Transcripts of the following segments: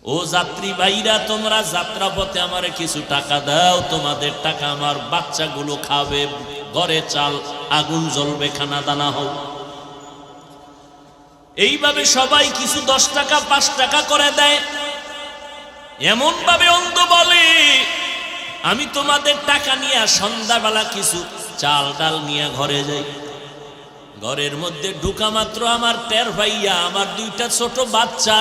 ও যাত্রী ভাইরা, তোমরা যাত্রাপথে আমারে কিছু টাকা দাও, তোমাদের টাকা আমার বাচ্চাগুলো খাবে, ঘরে চাল আগুন জ্বলবে, খানা দানা হোক। এইভাবে সবাই কিছু 10 টাকা 5 টাকা করে দেয়। এমন ভাবে অন্ধ বলে, আমি তোমাদের টাকা নিয়ে সন্ধ্যাবেলা কিছু চাল ডাল নিয়ে ঘরে যাই। ঘরের মধ্যে ঢুকা মাত্র আমার টের ভাইয়া, আমার 2টা ছোট বাচ্চা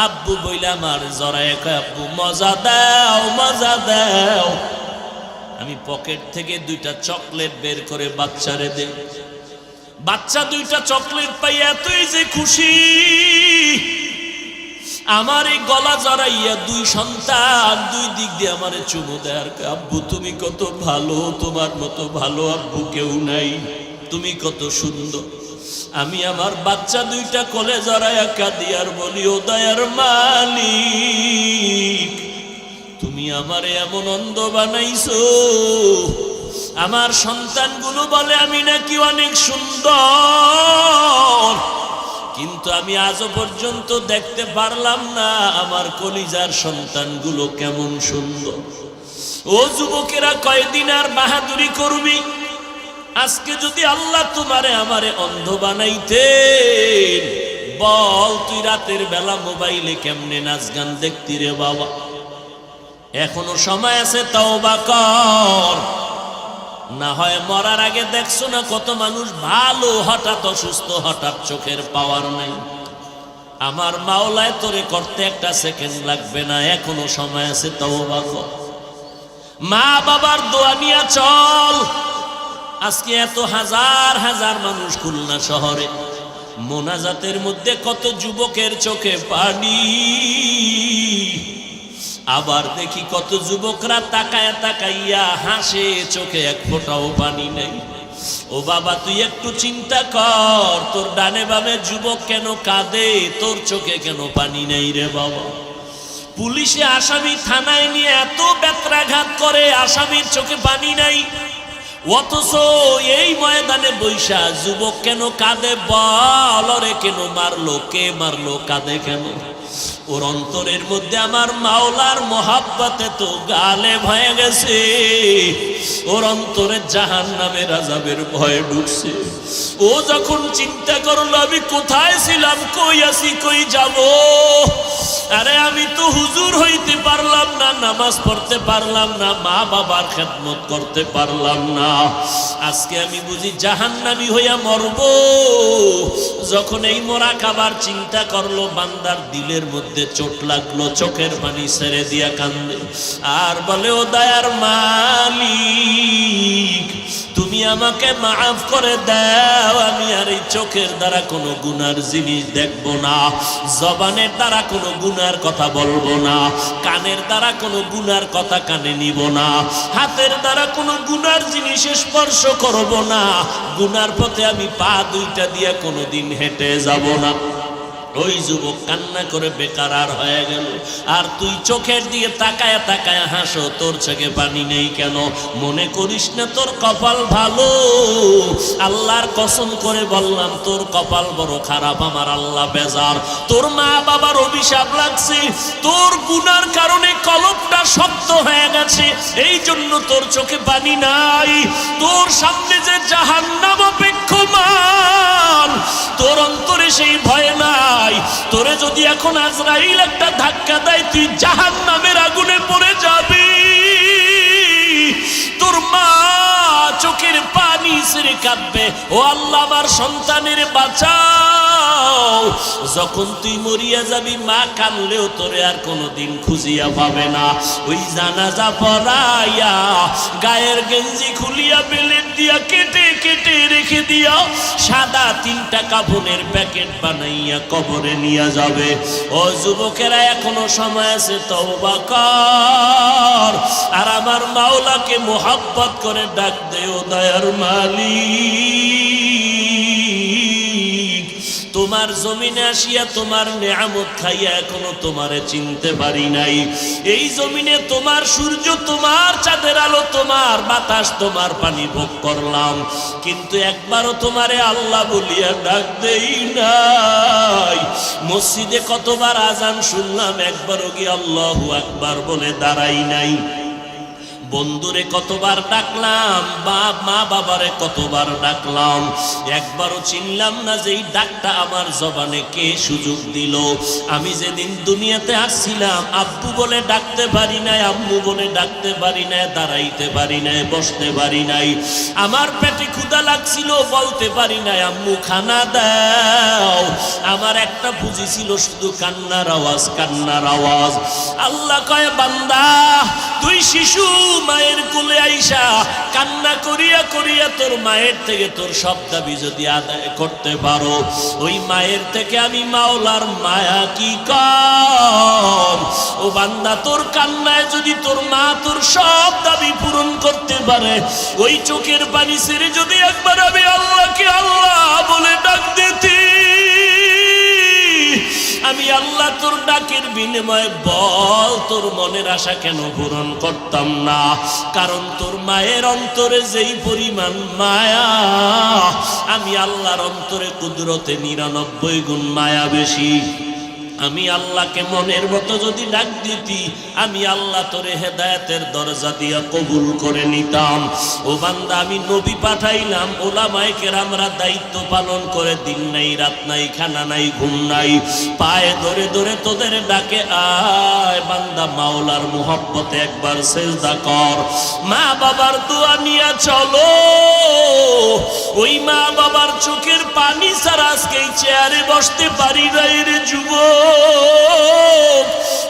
আব্বু বইলা আমার জড়ায় কয়, আব্বু মজা দাও, মজা দাও। আমি পকেট থেকে 2টা চকলেট বের করে বাচ্চারে দেই। বাচ্চা 2টা চকলেট পাই এতই যে খুশি, আমার এই গলা জড়াইয়া 2 সন্তান 2 দিক দিয়ে আমারে চুমু দেয় আর কয়, আব্বু তুমি কত ভালো, তোমার মতো ভালো আব্বু কেউ নাই, তুমি কত সুন্দর। আমি আমার বাচ্চা 2টা কোলে জড়াইয়া কাঁদি আর বলি, ও দয়ার মালিক, তুমি আমারে এমন অন্ধ বানাইছো। আমার সন্তানগুলো বলে আমি নাকি অনেক সুন্দর, কিন্তু আমি আজও পর্যন্ত দেখতে পারলাম না আমার কলিজার সন্তানগুলো কেমন সুন্দর। ও যুবকেরা, কয়দিন আর বাহাদুরি করবি? আজকে যদি আল্লাহ তোমারে আমারে অন্ধ বানাইতেন, বল তুই রাতের বেলা মোবাইলে কেমনে নাচ গান দেখতি রে বাবা? এখনো সময় আছে, তওবা কর। না হয় মরার আগে দেখছো না কত মানুষ ভালো, হঠাৎ অসুস্থ, হঠাৎ চোখের পাওয়ার নাই। আমার মাওলায় তোরে করতে 1 সেকেন্ড লাগবে না, এখনো সময় আছে, তওবা কর। মা বাবার দোয়া নিয়ে চল। আজকে এত হাজার হাজার মানুষ খুলনা শহরে, মোনাজাতের মধ্যে কত যুবকের চোখে পানি। আবার দেখি কত যুবকরা তাকায়া তাকাইয়া হাসে, চোখে 1 ফোঁটাও পানি নেই। ও বাবা, তুই একটু চিন্তা কর, তোর ডানে বামে যুবক কেন কাঁদে, তোর চোখে কেন পানি নেই রে বাবা? পুলিশে আসামি থানায় নিয়ে এত বেত্রাঘাত করে, আসামির চোখে পানি নাই, অথচ এই ময়দানে বৈশা যুবক কেন কাঁদে? বল রে, কেন মারলো, কে মারলো, কাঁদে কেন? ওর অন্তরের মধ্যে আমার মাওলার মোহাব্বতে তো গালে ভয়ে গেছে, ওর অন্তরে জাহান্নামের আযাবের ভয় ঢুকছে। ও যখন চিন্তা করলো আমি কোথায় ছিলাম, কই আছি, কই যাব? আরে আমি তো হুজুর হইতে পারলাম না, নামাজ পড়তে পারলাম না, মা বাবার খেদমত করতে পারলাম না, আজকে আমি বুঝি জাহান্নামী হইয়া মরব। যখন এই মরা খাবার চিন্তা করলো, বান্দার দিলের মধ্যে চোট লাগলো, চোখের পানি ছেড়ে দিয়া কান্দে আর বলে, ও দয়ার মালিক, তুমি আমাকে মাফ করে দাও, আমি আর এই চোখের দ্বারা কোনো গুনার জিনিস দেখবো না, জবানের দ্বারা কোনো গুনার কথা বলবো না, কানের দ্বারা কোনো গুনার কথা কানে নিব না, হাতের দ্বারা কোনো গুনার জিনিস স্পর্শ করব না, গুনার পথে আমি পা 2টা দিয়ে কোনোদিন হেঁটে যাব না। ওই যুবক কান্না করে বেকার হয়ে গেল। আর তুই চোখের দিকে তাকায়া তাকায়া হাসো, তোর চোখে পানি নেই কেন? মনে করিস না তোর কপাল ভালো? আল্লাহর কসম করে বললাম, তোর কপাল বড় খারাপ, আমার আল্লাহ বেজার। তোর মা বাবার অভিশাপ লাগছে, তোর গুনার কারণে কলবটা শক্ত হয়ে গেছে, এই জন্য তোর চোখে পানি নাই। তোর সামনে যে জাহান্নাম অপেক্ষমান, তোর অন্তরে সেই ভয় নাই। তোরে যদি এখন আজরাইল একটা ধাক্কা দেয়, তুই জাহান্নামের আগুনে পড়ে যাবি। তোর মা চোখের পানি ছেড়ে কাঁদবে, ও আল্লাহ আমার সন্তানের বাঁচাও। যখন তুই মরিয়া যাবি, মা কাঁদলেও তোরে আর কোনোদিন খুঁজিয়া পাবে না। ওই জানাজা পড়াইয়া গায়ের গেঞ্জি খুলিয়া বেলেট দিয়া কেটে কেটে রেখে দিয়া সাদা 3টা কাফনের প্যাকেট বানাইয়া কবরে নিয়ে যাবে। ও যুবকেরা, এখনো সময় আছে, তওবা কর আর আমার মাওলাকে মোহাব্বত করে ডাক দে, ও দয়ার মালিক, তোমার তোমার জমিনে আসিয়া তোমার নেয়ামত খাইয়া এখনো তোমারে চিনতে পারি নাই। এই জমিনে তোমার সূর্য, তোমার চাঁদের আলো, তোমার বাতাস, তোমার পানি ভোগ করলাম, কিন্তু একবারও তোমারে আল্লাহ বলিয়া ডাক দেই নাই। মসজিদে কতবার আজান শুনলাম, একবারও কি আল্লাহু আকবার বলে দাঁড়াই নাই। বন্ধুরে কতবার ডাকলাম, মা বাবারে কতবার ডাকলাম, একবারও চিনলাম না যে এই ডাকটা আমার জবানে কে সুযোগ দিল। আমি যেদিন দুনিয়াতে আসছিলাম আব্বু বলে ডাকতে পারি নাই, আম্মু বলে ডাকতে পারি নাই, দাঁড়াইতে পারি নাই, বসতে পারি নাই। আমার পেটে ক্ষুধা লাগছিল, বলতে পারি নাই আম্মু খানা দাও। আমার একটা পুঁজি ছিল শুধু কান্নার আওয়াজ, কান্নার আওয়াজ। আল্লাহ কয় বান্দা, তুই শিশু মায়ের কোলে আইসা কান্না করিয়া করিয়া তোর মায়ের থেকে তোর সব দাবি যদি আদায় করতে পারো, ওই মায়ের থেকে আমি মাওলার মায়া কি কম। ও বান্দা, তোর কান্নায় যদি তোর মা তোর সব দাবি পূরণ করতে পারে, ওই চোখের পানি ছেড়ে যদি একবার আমি আল্লাহকে আল্লাহ বলে ডাক দিতি, আমি আল্লাহ তোর ডাকের বিনিময়ে বল তোর মনের আশা কেন পূরণ করতাম না? কারণ তোর মায়ের অন্তরে যেই পরিমাণ মায়া, আমি আল্লাহর অন্তরে কুদরতে 99 গুণ মায়া বেশি। আমি আল্লাহকে মনের মতো যদি ডাক দিতি, আমি আল্লাহ তোরে হেদায়েতের দরজা দিয়া কবুল করে নিতাম। ও বান্দা, আমি নবী পাঠাইলাম, ওলামায়ে কেরামরা দায়িত্ব পালন করে, দিন নাই রাত নাই, খানা নাই ঘুম নাই, পায়ে ধরে ধরে তোদের ডাকে আয় বান্দা, মাওলার মুহাব্বতে একবার সেজদা কর, মা বাবার দোয়া নিয়া চলো। ওই মা বাবার চোখের পানি ছাড়া আজকে এই চেয়ারে বসতে পারি নাই রে যুবক।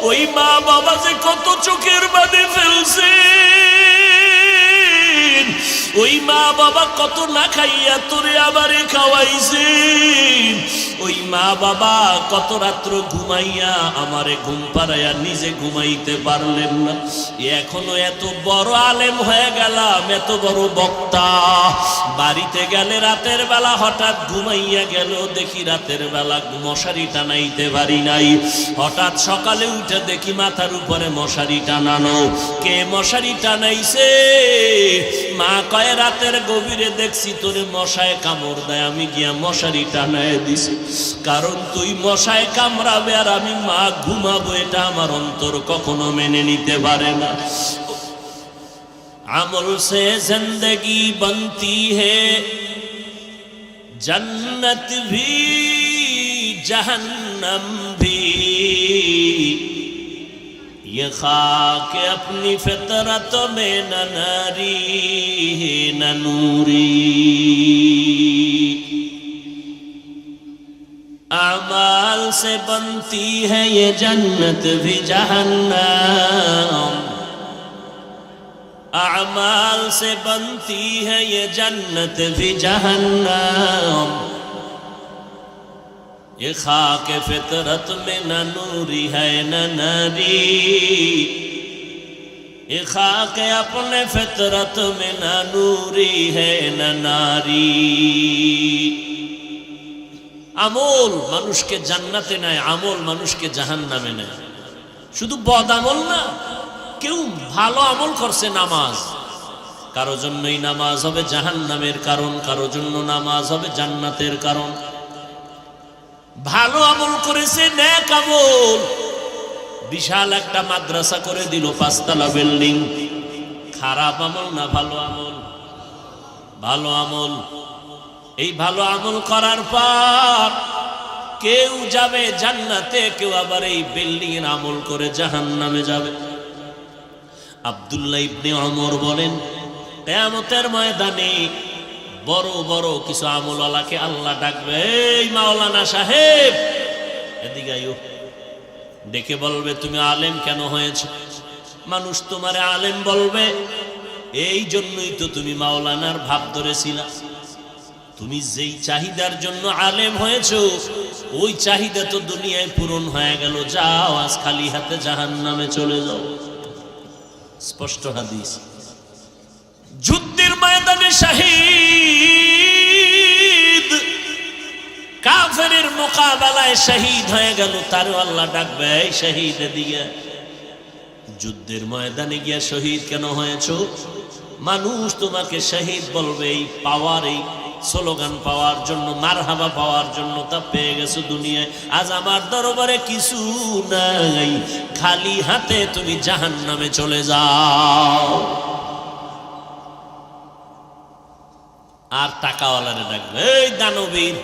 ওই মা বাবা যে কত চোখের পানি ফেলছে, ওই মা বাবা কত না খাইয়া তোরে আবারে খাওয়াইছে, ওই মা বাবা কত রাত্র ঘুমাইয়া আমারে ঘুম পাড়াইয়া নিজে ঘুমাইতে পারলেন না। এখনো এত বড় আলেম হয়ে গেলাম, এত বড় বক্তা, বাড়িতে গেলে রাতের বেলা হঠাৎ ঘুমাইয়া গেল, দেখি রাতের বেলা মশারি টানাইতে পারি নাই। হঠাৎ সকালে উঠে দেখি মাথার উপরে মশারি টানানো। কে মশারি টানাইছে? মা কয় রাতের গভীরে দেখছি তোরে মশায় কামড় দেয়, আমি গিয়া মশারি টানায় দিছি। কারণ তুই মশায় কামড়াবে আর আমি মা ঘুমাবো, এটা আমার অন্তর কখনো মেনে নিতে পারে না। আমল সে জিंदगी बनती है, जन्नत भी जहन्नम भी, ये खाक अपनी फितरत में न नारी है न नूरी। अमाल से बनती है ये जन्नत भी जहन्नम, अमाल से बनती है ये जन्नत भी जहन्नम, ये खाक फितरत में न नूरी है न नारी, ये खाक अपने फितरत में न नूरी है न नारी। আমল মানুষকে জান্নাতে নেয়, আমল মানুষকে জাহান্নামে নেয়। শুধু বদ আমল না, কেউ ভালো আমল করছে, নামাজ, কারো জন্যই নামাজ হবে জাহান্নামের কারণ, কারো জন্য নামাজ হবে জান্নাতের কারণ। ভালো আমল করেছে, নেক আমল, বিশাল একটা মাদ্রাসা করে দিল, 5 তলা বিল্ডিং। খারাপ আমল না ভালো আমল? ভালো আমল। এই ভালো আমল করার পর কেউ যাবে জান্নাতে, কেউ আবার এই বিল্ডিং এর আমল করে জাহান্নামে যাবে। আব্দুল্লাহ ইবনে ওমর বলেন, কিয়ামতের ময়দানে বড় বড় কিছু আমলওয়ালাকে আল্লাহ ডাকবে, এই মাওলানা সাহেব এদিকে আইও। ডেকে বলবে, তুমি আলেম কেন হয়েছো? মানুষ তোমারে আলেম বলবে, এই জন্যই তো তুমি মাওলানার ভাব ধরেছিলা। তুমি যেই চাহিদার জন্য আলেম হয়েছো, ওই চাহিদা তো দুনিয়ায় পূরণ হয়ে গেল, যাও আজ খালি হাতে জাহান্নামে চলে যাও। স্পষ্ট হাদিস। যুদ্ধের ময়দানে শহীদ, কাফেরের মোকাবেলায় শহীদ হয়ে গেল, তারও আল্লাহ ডাকবে, এই শহীদ এদিকে। যুদ্ধের ময়দানে গিয়া শহীদ কেন হয়েছো? মানুষ তোমাকে শহীদ বলবে এই পাওয়ার, এই স্লোগান পাওয়ার জন্য, মারহাবা পাওয়ার জন্য তা পেয়ে গেছো দুনিয়ায়। আজ আমার দরবারে কিছু নাই, খালি হাতে তুমি জাহান্নামে চলে যাও। আর টাকাওয়ালারে ডাকবে, এই দানবীর,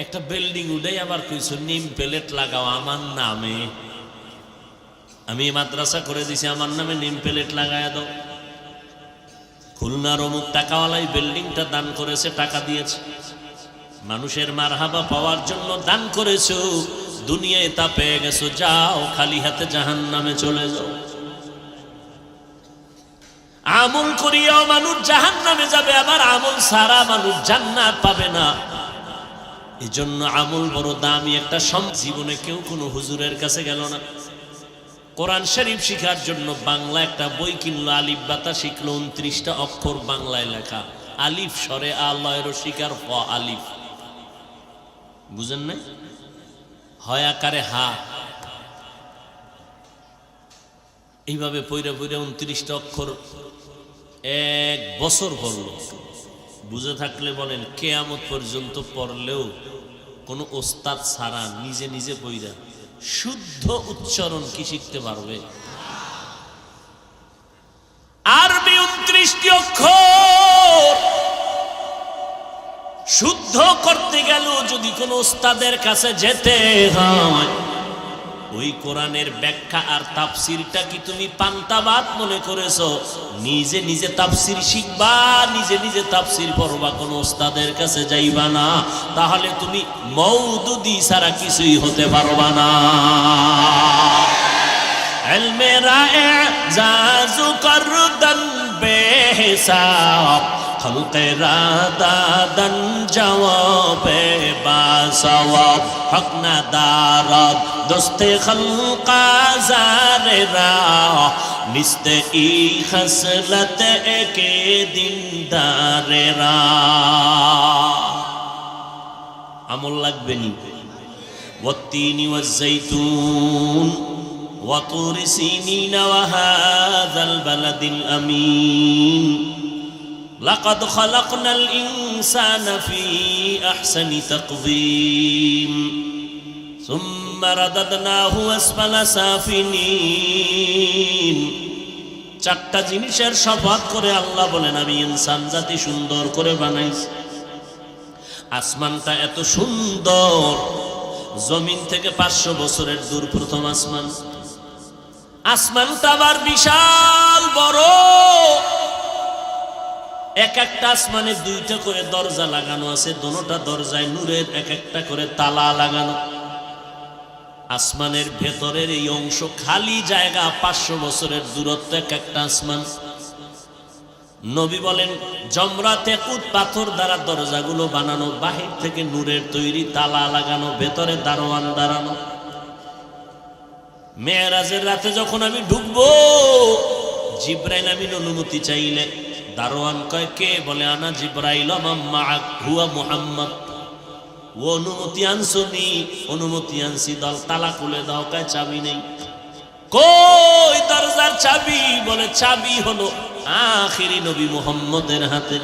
একটা বিল্ডিং উঠে আবার কইছো নিম প্লেট লাগাও আমার নামে। আমি মাদ্রাসা করে দিছি, আমার নামে নিম প্লেট লাগায় দাও। খুলনার অমুক টাকাওয়ালাই বিল্ডিংটা দান করেছে, টাকা দিয়েছে। মানুষের মারহাবা পাওয়ার জন্য দান করেছো, দুনিয়ায় তা পেয়ে গেছো, যাও খালি হাতে জাহান্নামে চলে যাও। আমল করিয়াও মানুষ জাহান্নামে যাবে, আবার আমল সারা মানুষ জান্নাত পাবে না। এই জন্য আমল বড় দামি একটা জীবনে কেউ কোনো হুজুরের কাছে গেল না, কোরআন শরীফ শিখার জন্য বাংলা একটা বই কিনলো, আলিফ বাতা শিখলো, 29টা অক্ষর বাংলায় লেখা, আলিফ স্বরে আল্লাহর শিকার ফ আলিফ, বুঝেন নাই? হয় আকারে হা, এইভাবে পইরা পইরা 29টা অক্ষর 1 বছর পড়লো। বুঝে থাকলে বলেন, কিয়ামত পর্যন্ত পড়লেও কোনো ওস্তাদ ছাড়া নিজে নিজে পইরা শুদ্ধ উচ্চারণ কি শিখতে পারবে? আরবি 29টি অক্ষর শুদ্ধ করতে গেল যদি কোনো ওস্তাদের কাছে যেতে হয়, ওই কোরআনের ব্যাখ্যা আর তাফসিরটা কি তুমি পান্তাবাদ মনে করেছো? নিজে নিজে তাফসির শিখবা, নিজে নিজে তাফসির পড়বা, কোনো ওস্তাদের কাছে যাইবা না, তাহলে তুমি মওদুদি ছাড়া কিছুই হতে পারবা না। ইলমে রা'জাজু করদান বেহিসাব, খলকে রাদাদান জওয়াবে বাসওয়াব, হক না দারাদ দোস্তে খলকা জারেরা, নিস্তে ই খসলত একে দিনদারেরা। আমল লাগবে নি? ওয়াত্তিনি ওয়াজ্জাইতুন ওয়া তুরি সিনিন ওয়া হাযাল বালাদিল আমিন, লাকাদ খালাকনাল ইনসানা ফি আহসানি তাকওয়িম, সুম্মা রাদাদনাহু আসফালা সাফিলিন। 4টা জিনিসের শপথ করে আল্লাহ বলেন, আমি ইনসান জাতি সুন্দর করে বানাইছি। আসমানটা এত সুন্দর, জমিন থেকে 500 বছরের দূর প্রথম আসমান। আসমানটা আবার বিশাল বড়, এক একটা আসমানে 2টা করে দরজা লাগানো আছে, দোনোটা দরজায় নূরের এক একটা করে তালা লাগানো। আসমানের ভেতরের এই অংশ খালি জায়গা, 500 বছরের দূরত্ব এক একটা আসমান। নবী বলেন, জমরাতে কুত পাথর দ্বারা দরজাগুলো বানানো, বাহির থেকে নূরের তৈরি তালা লাগানো, ভেতরে দারোয়ান দাঁড়ানো। মেরাজের রাতে যখন আমি ঢুকবো, জিব্রাইল আমিন অনুমতি চাইলে দারোয়ান কয়, কে? বলে, আনা জিব্রাইল মা'আক হুয়া মুহাম্মদ। ও অনুমতি আনছনি? অনুমতি আনছি। দল তালা খুলে দাও। কয়, চাবি নেই। কই দরজার চাবি? বলে, চাবি হলো আখিরি নবী মুহাম্মদের হাতে।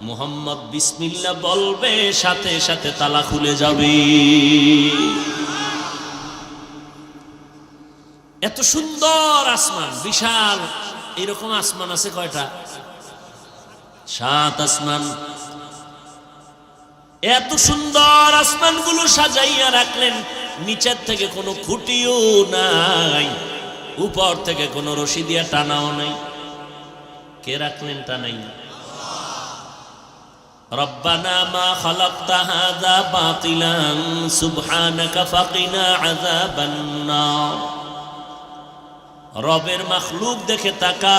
মুহাম্মদ বিসমিল্লাহ বলবে, সাথে সাথে তালা খুলে যাবে। এত সুন্দর আসমান, বিশাল। এরকম আসমান আছে কয়টা? 7 আসমান। এত সুন্দর আসমানগুলো সাজাইয়া রাখলেন, নিচের থেকে কোনো খুঁটিও নাই, উপর থেকে কোনো রশি দিয়া টানাও নাই। কে রাখলেন? টানাই। রব্বানা মা খালাকতা হাযা বাতিলান সুবহানাকা ফাকিনা আযাবান নার। রবের মাখলুক দেখে তাকা,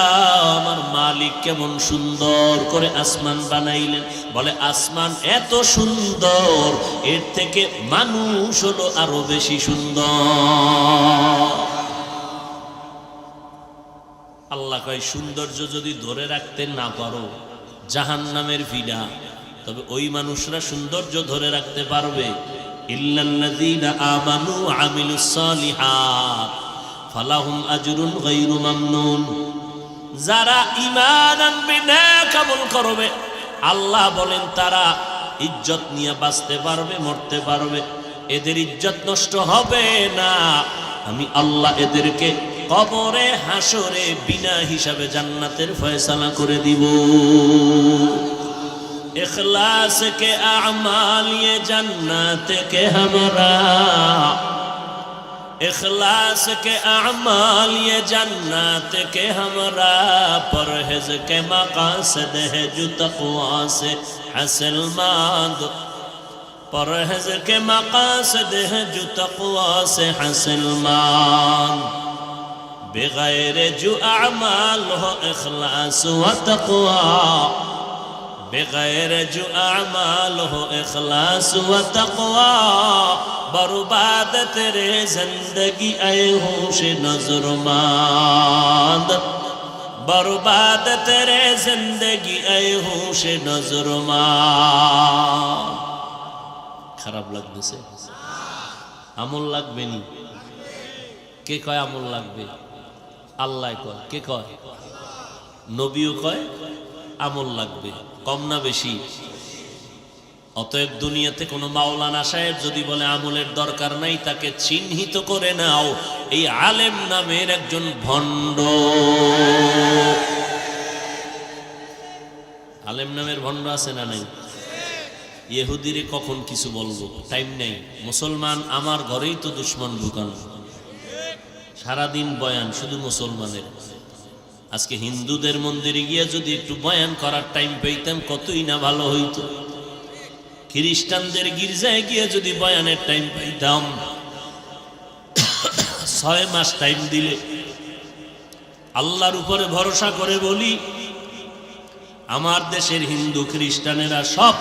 আমার মালিক কেমন সুন্দর করে আসমান বানাইলেন। বলে, আসমান এত সুন্দর, এর থেকে মানুষ হলো আরো বেশি সুন্দর। আল্লাহ কয়, সৌন্দর্য যদি ধরে রাখতে না পারো, জাহান্নামের ভিড়া তবে ওই মানুষরা সৌন্দর্য ধরে রাখতে পারবে ইল্লাল্লাযীনা আমানু ওয়া আমিলুস সালিহাত ফালাহুম আজরুন গায়রু মামনুন। যারা ঈমান আনবে, নেক আমল করবে, আল্লাহ বলেন তারা ইজ্জত নিয়ে বাঁচতে পারবে, মরতে পারবে, এদের ইজ্জত নষ্ট হবে না। আমি আল্লাহ এদেরকে কবরে হাসরে বিনা হিসাবে জান্নাতের ফয়সালা করে দিব। इखलास के अमाल ये जन्नत के हमरा, इखलास के अमाल ये जन्नत के हमरा, परहेज के मकासद है जो तक़वा से हासिल मंद, परहेज के मकासद है जो तक़वा से हासिल मंद, बगैर जो अमाल हो इखलास व तक़वा, बगैर जो अमाल हो इखलास व तक़वा, बर्बाद तेरे जिंदगी ऐ होश नज़रमंद, बर्बाद तेरे जिंदगी ऐ होश नज़रमंद। খারাপ লাগতেছে? আমল লাগবে নি? কে কয় আমল লাগবে? আল্লাহ কয়। কে কয়? নবীও কয় আমল লাগবে। কম না বেশি? অতএব দুনিয়াতে কোনো মাওলানা সাহেব যদি বলে আমলের দরকার নাই, তাকে চিহ্নিত করে নাও এই আলেম নামের একজন ভণ্ড। আলেম নামের ভণ্ড আছে না নাই? ইহুদিরে কখন কিছু বলবো, টাইম নেই। মুসলমান আমার ঘরেই তো দুশ্মন ঢুকানো, সারাদিন বয়ান শুধু মুসলমানের। আজকে হিন্দুদের মন্দিরে গিয়ে যদি একটু বয়ান করার টাইম পেতাম কতই না ভালো হইতো। খ্রিস্টানদের গির্জায় গিয়ে যদি বয়ানের টাইম পেতাম, 6 মাস টাইম দিলে আল্লাহর উপরে ভরসা করে বলি, আমার দেশের হিন্দু খ্রিস্টানেরা সব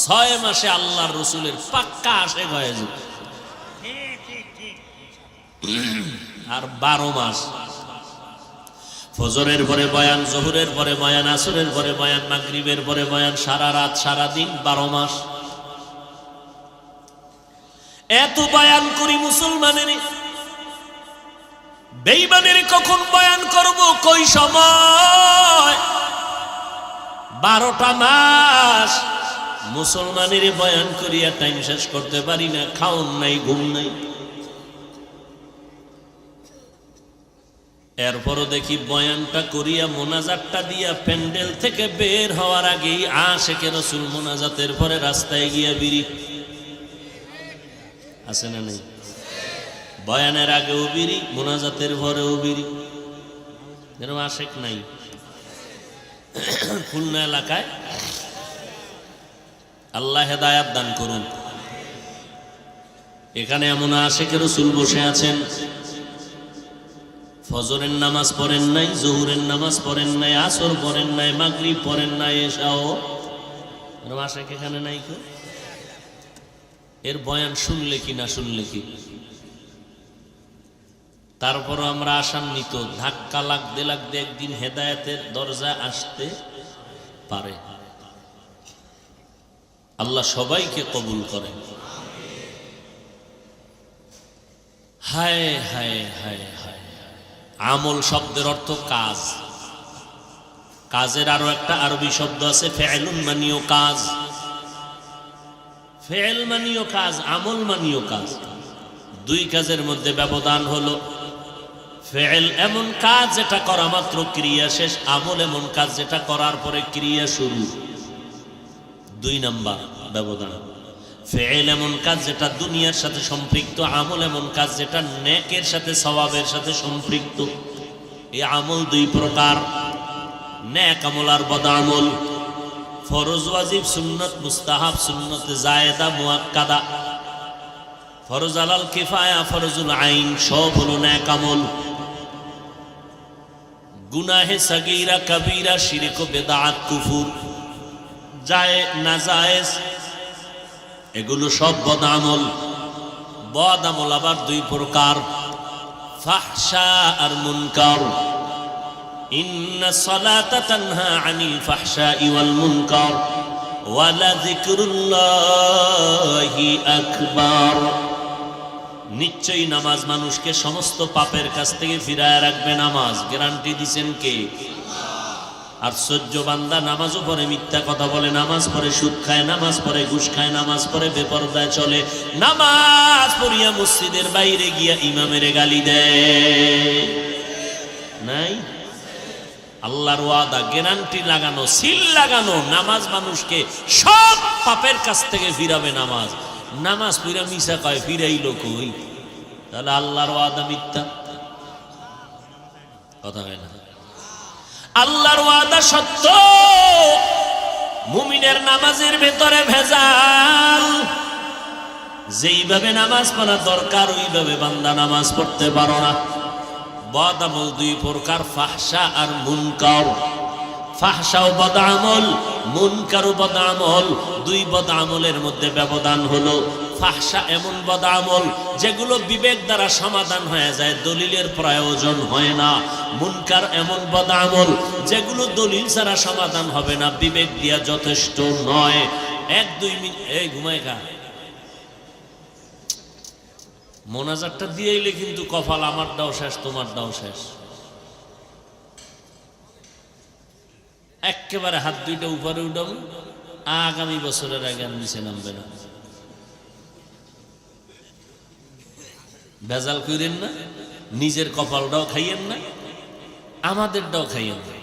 6 মাসে আল্লাহর রসুলের পাক্কা আশেক হয়ে যেত। আর 12 মাস ফজরের পরে বয়ান, জোহরের পরে বয়ান, আসরের পরে বয়ান, মাগরিবের পরে বয়ান, সারা রাত সারা দিন 12 মাস এত বয়ান করি মুসলমানের। বেঈমানের কখন বয়ান করব, কই সময়? 12টা মাস মুসলমানের বয়ান করিয়া টাইম শেষ করতে পারি না। খাওন নাই, ঘুম নাই। এরপরও দেখি বয়ানটা করিয়া মোনাজাতটা দিয়া প্যান্ডেল থেকে বের হওয়ার আগেই আশেকে রাসূল মোনাজাতের পরে রাস্তায় গিয়া বিড়ি। আছে না নেই? বয়ানের আগেও বিড়ি, মোনাজাতের পরেও বিড়ি। এরকম আশেক নাই? খুলনা এলাকায় আল্লাহ হেদায়াত দান করুন। এখানে এমন আশেকে রাসূল বসে আছেন, ফজরের নামাজ পড়েন নাই, জোহরের নামাজ পড়েন নাই, আসর পড়েন নাই, মাগরিব পড়েন নাই, এশাও। এরকম আশেক এখানে নাই কেউ? এর বয়ান শুনলে কি না শুনলে কি? তারপরও আমরা আশান্বিত, ধাক্কা লাগতে লাগতে একদিন হেদায়েতের দরজা আসতে পারে। আল্লাহ সবাইকে কবুল করেন। হায় হায় হায় হায়। আমল শব্দের অর্থ কাজ। কাজের আরো একটা আরবি শব্দ আছে, ফেলুন মানিও কাজ। ফেল মানিও কাজ, আমল মানিও কাজ। দুই কাজের মধ্যে ব্যবধান হলো, ফেল এমন কাজ যেটা করা মাত্র ক্রিয়া শেষ, আমল এমন কাজ যেটা করার পরে ক্রিয়া শুরু। 2 নাম্বার ব্যবধান। ফেল এমন কাজ যেটা দুনিয়ার সাথে সম্পৃক্ত, আমল এমন কাজ যেটা নেকের সাথে সওয়াবের সাথে সম্পৃক্ত। এই আমল 2 প্রকার, নেক আমল আর বদ আমল। ফরজ ওয়াজিব, সুন্নত মুস্তাহাব, সুন্নত জায়েদা মুআক্কাদা, ফরজ আলাল কিফায়া, ফরজুল আইন, সব হলো নেক আমল। গুনাহে সাগীরা কবীরা, শিরক বিদআত কুফর, জায়ে নাজায়েজ, এগুলো সব বদ আমল। বদ আমল আবার 2 প্রকার, ফাহশা আর মুনকার। ইন্নাস সালাতা তানহা আনিল ফাহশাই ওয়াল মুনকার। ওয়ালা যিকরুল্লাহি আকবার। নিশ্চয়ই নামাজ মানুষকে সমস্ত পাপের কাছ থেকে ফিরায় রাখবে। নামাজ গ্যারান্টি দিছেন কে? আশ্চর্য বান্দা নামাজও পড়ে, মিথ্যা কথা বলে, নামাজ পড়ে সুদ খায়, নামাজ পড়ে ঘুষ খায়, নামাজ পড়ে বেপরদায় চলে, নামাজ পড়িয়া মসজিদের বাইরে গিয়া ইমামের গালি দেয়। নাই? আল্লাহর ওয়াদা, গ্যারান্টি লাগানো, সিল লাগানো, নামাজ মানুষকে সব পাপের কাছ থেকে ফিরাবে। নামাজ নামাজ পড়া মিশা কয়, ফিরাইল কই? তাহলে আল্লাহর ওয়াদা মিথ্যা কথা হয় না। আল্লাহর ওয়াদা সত্য। মুমিনের নামাজের ভেতরে ভেজাল। যেইভাবে নামাজ পড়া দরকার ওইভাবে বান্দা নামাজ পড়তে পারো না। বদ আমল দুই প্রকার, ফাহশা আর মুনকার। ফাহশাও বদ আমল, মুনকারও বদ আমল। দুই বদ আমলের মধ্যে ব্যবধান হলো, ফাহশা এমন বদ আমল যেগুলো বিবেক দ্বারা সমাধান হয়ে যায়, দলিলের প্রয়োজন হয় না। মুনকার এমন বদ আমল যেগুলো দলিল ছাড়া সমাধান হবে না, বিবেক দিয়া যথেষ্ট নয়। 1-2 মিনিট এই ঘুমায় খা, মোনাজাতটা দিয়েইলে কিন্তু কপাল আমারটাও শেষ, তোমারটাও শেষ। একেবারে হাত দুইটা উপরে উঠাবো, আগামী বছরের আগে আর নিচে নামবে না। ভেজাল করেন না, নিজের কপালটাও খাইয়েন না, আমাদেরটাও খাইয়েন না।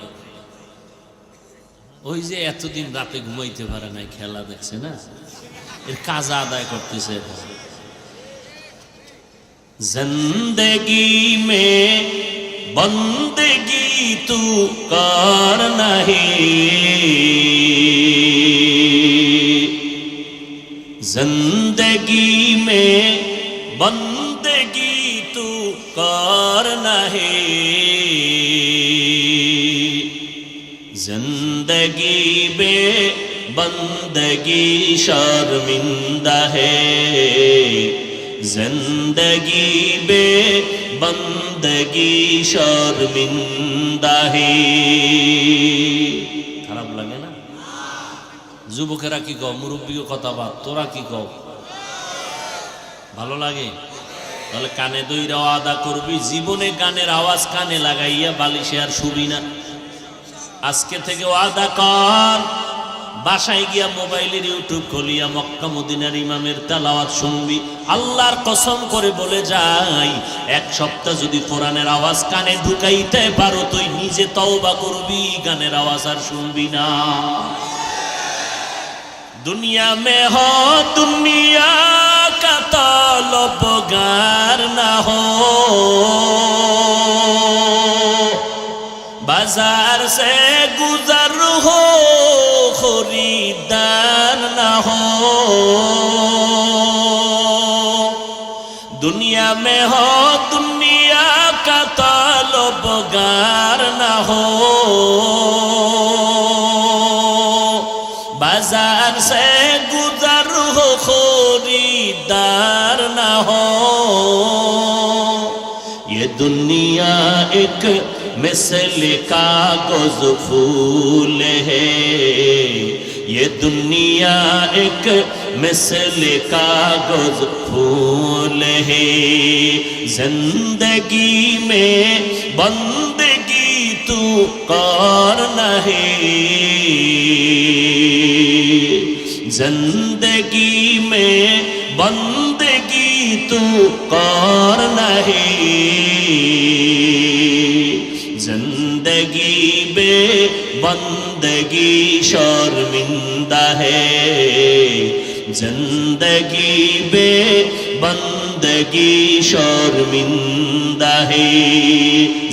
ওই যে এতদিন রাতে ঘুমাইতে পারে নাই, খেলা দেখছে না, এর কাজা আদায় করতেছে। जिंदगी में बंदगी तू कर नहीं, जिंदगी में बंदगी तू कर नहीं, जिंदगी में बंदगी शर्मिंदा है, जिंदगी बे बंदगी शर्मिंदा है। খারাপ লাগে না? যুবকেরা কি কও, মুরব্বীও কথা বাদ, তোরা কি কও? ভালো লাগে? তাহলে কানে দইরা আদা করবি, জীবনে গানের আওয়াজ কানে লাগাইয়া বালিশে আর শুবি না। আজকে থেকে আদা কর, বাসায় গিয়া মোবাইলের ইউটিউব খুলিয়া মক্কা মদিনার ইমামের তেলাওয়াত শুনবি। আল্লাহর কসম করে বলে যাই, 1 সপ্তাহ যদি কোরআনের আওয়াজ কানে ঢুকাইতে পারো, তুই নিজে তওবা করবি, গানের আওয়াজ আর শুনবি না। দুনিয়া মে হো দুনিয়া কা তলবগার না হো, बाजार से गुजर हो खरीदार ना हो, दुनिया में हो दुनिया का तलबगार ना हो, बाजार से गुजर हो खरीदार ना हो। ये दुनिया एक मिसल कागज फूल है, ये दुनिया एक मिसल कागज फूल है, जिंदगी में बंदगी तू कर नहीं, जिंदगी में बंदगी तू कर नहीं, जिंदगी बे बंदगी शर्मिंदा है, जिंदगी बे बंदगी शर्मिंदा है,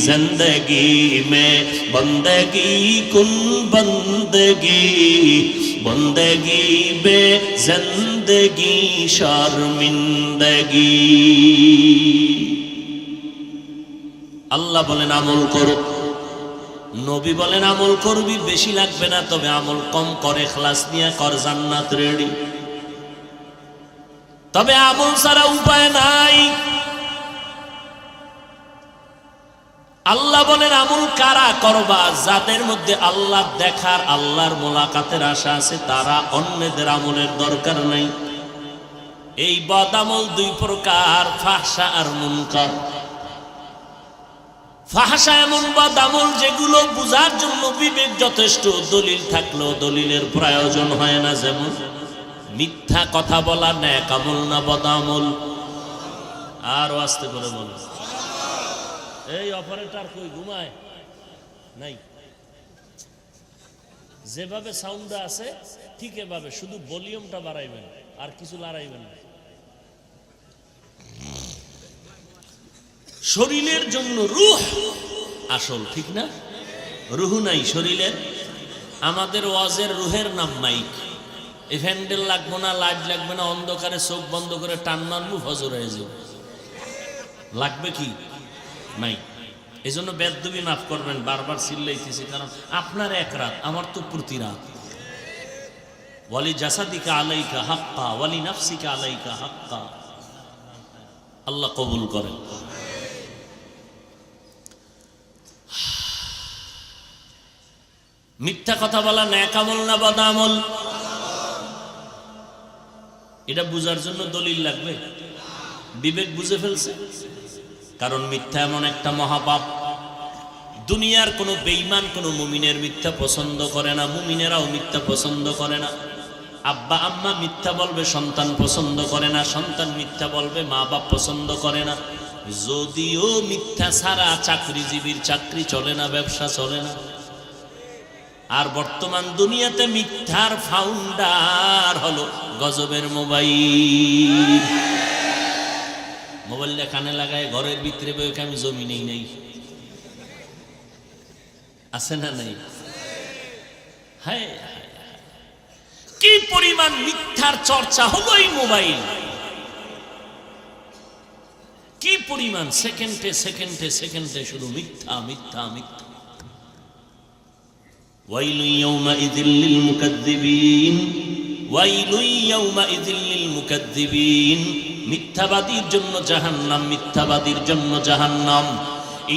जिंदगी में बंदगी कुन बंदगी, बंदगी बे जिंदगी शर्मिंदगी। আল্লাহ বলেন আমল করো, নবী বলেন আমল করবি, বেশি লাগবে না, তবে আমল কম করে ইখলাস নিয়ে কর, জান্নাত রেডি। তবে আমল ছাড়া উপায় নাই। আল্লাহ আল্লাহ বলেন আমল কারা করবা? যাদের মধ্যে আল্লাহ দেখার, আল্লাহর মোলাকাতের আশা আছে, তারা অন্যদের আমলের দরকার নাই। এই বদ আমল দুই প্রকার, ফাহশা আর মুনকার। ফাহশা এমন বদ আমল যেগুলো বুঝার জন্য বিবেক যথেষ্ট, দলিল থাকলেও দলিলের প্রয়োজন হয় না। যেমন মিথ্যা কথা বলা নেক আমল না বদ আমল? আরো আস্তে করে বলো। এই অপারেটর কই, ঘুমায় নাই? যেভাবে সাউন্ড আছে ঠিক এভাবে, শুধু ভলিউমটা বাড়াইবেন, আর কিছু লড়াইবেন না। শরীরের জন্য রূহ আসল, ঠিক না? রুহ নাই শরীরের। আমাদের ওয়াজের রুহের নাম মাইক। এই হ্যান্ডেল লাগবে না, লাইট লাগবে না, অন্ধকারে চোখ বন্ধ করে টান মারবো, ফজর হয়ে যাবে। লাগবে কি? মাইক। এই জন্য বেদবি মাফ করবেন, বারবার চিল্লাইতেছি, কারণ আপনার এক রাত, আমার তো প্রতি রাত। ওয়ালি জাসাদিকা আলাইকা হাক্কা, ওয়ালি নাফসিকা আলাইকা হাক্কা। আল্লাহ কবুল করেন। মিথ্যা কথা বলা নেক আমল না বদ আমল? এটা বুঝার জন্য দলিল লাগবে? বিবেক বুঝে ফেলছে। কারণ মিথ্যা এমন একটা মহাপাপ, দুনিয়ার কোনো বেঈমান কোনো মুমিনের মিথ্যা পছন্দ করে না, মুমিনেরাও মিথ্যা পছন্দ করে না। আব্বা আম্মা মিথ্যা বলবে, সন্তান পছন্দ করে না, সন্তান মিথ্যা বলবে, মা বাপ পছন্দ করে না। যদিও মিথ্যা ছাড়া চাকরিজীবীর চাকরি চলে না, ব্যবসা চলে না। আর বর্তমান দুনিয়াতে মিথ্যার ফাউন্ডার হলো গজবের মোবাইল। মোবাইলটা কানে লাগায় ঘরের ভিতরে বইকে আমি জমিনেই নেই, আছে না নাই? হায় কি পরিমাণ মিথ্যার চর্চা হলো এই মোবাইল, কি পরিমাণ সেকেন্ডে সেকেন্ডে সেকেন্ডে শুধু মিথ্যা মিথ্যা মিথ্যা। ওয়াইলু ইয়াউমাইযিল লিল মুকাদ্দিবিন, ওয়াইলু ইয়াউমাইযিল লিল মুকাদ্দিবিন। মিথ্যাবাদীর জন্য জাহান্নাম, মিথ্যাবাদীর জন্য জাহান্নাম।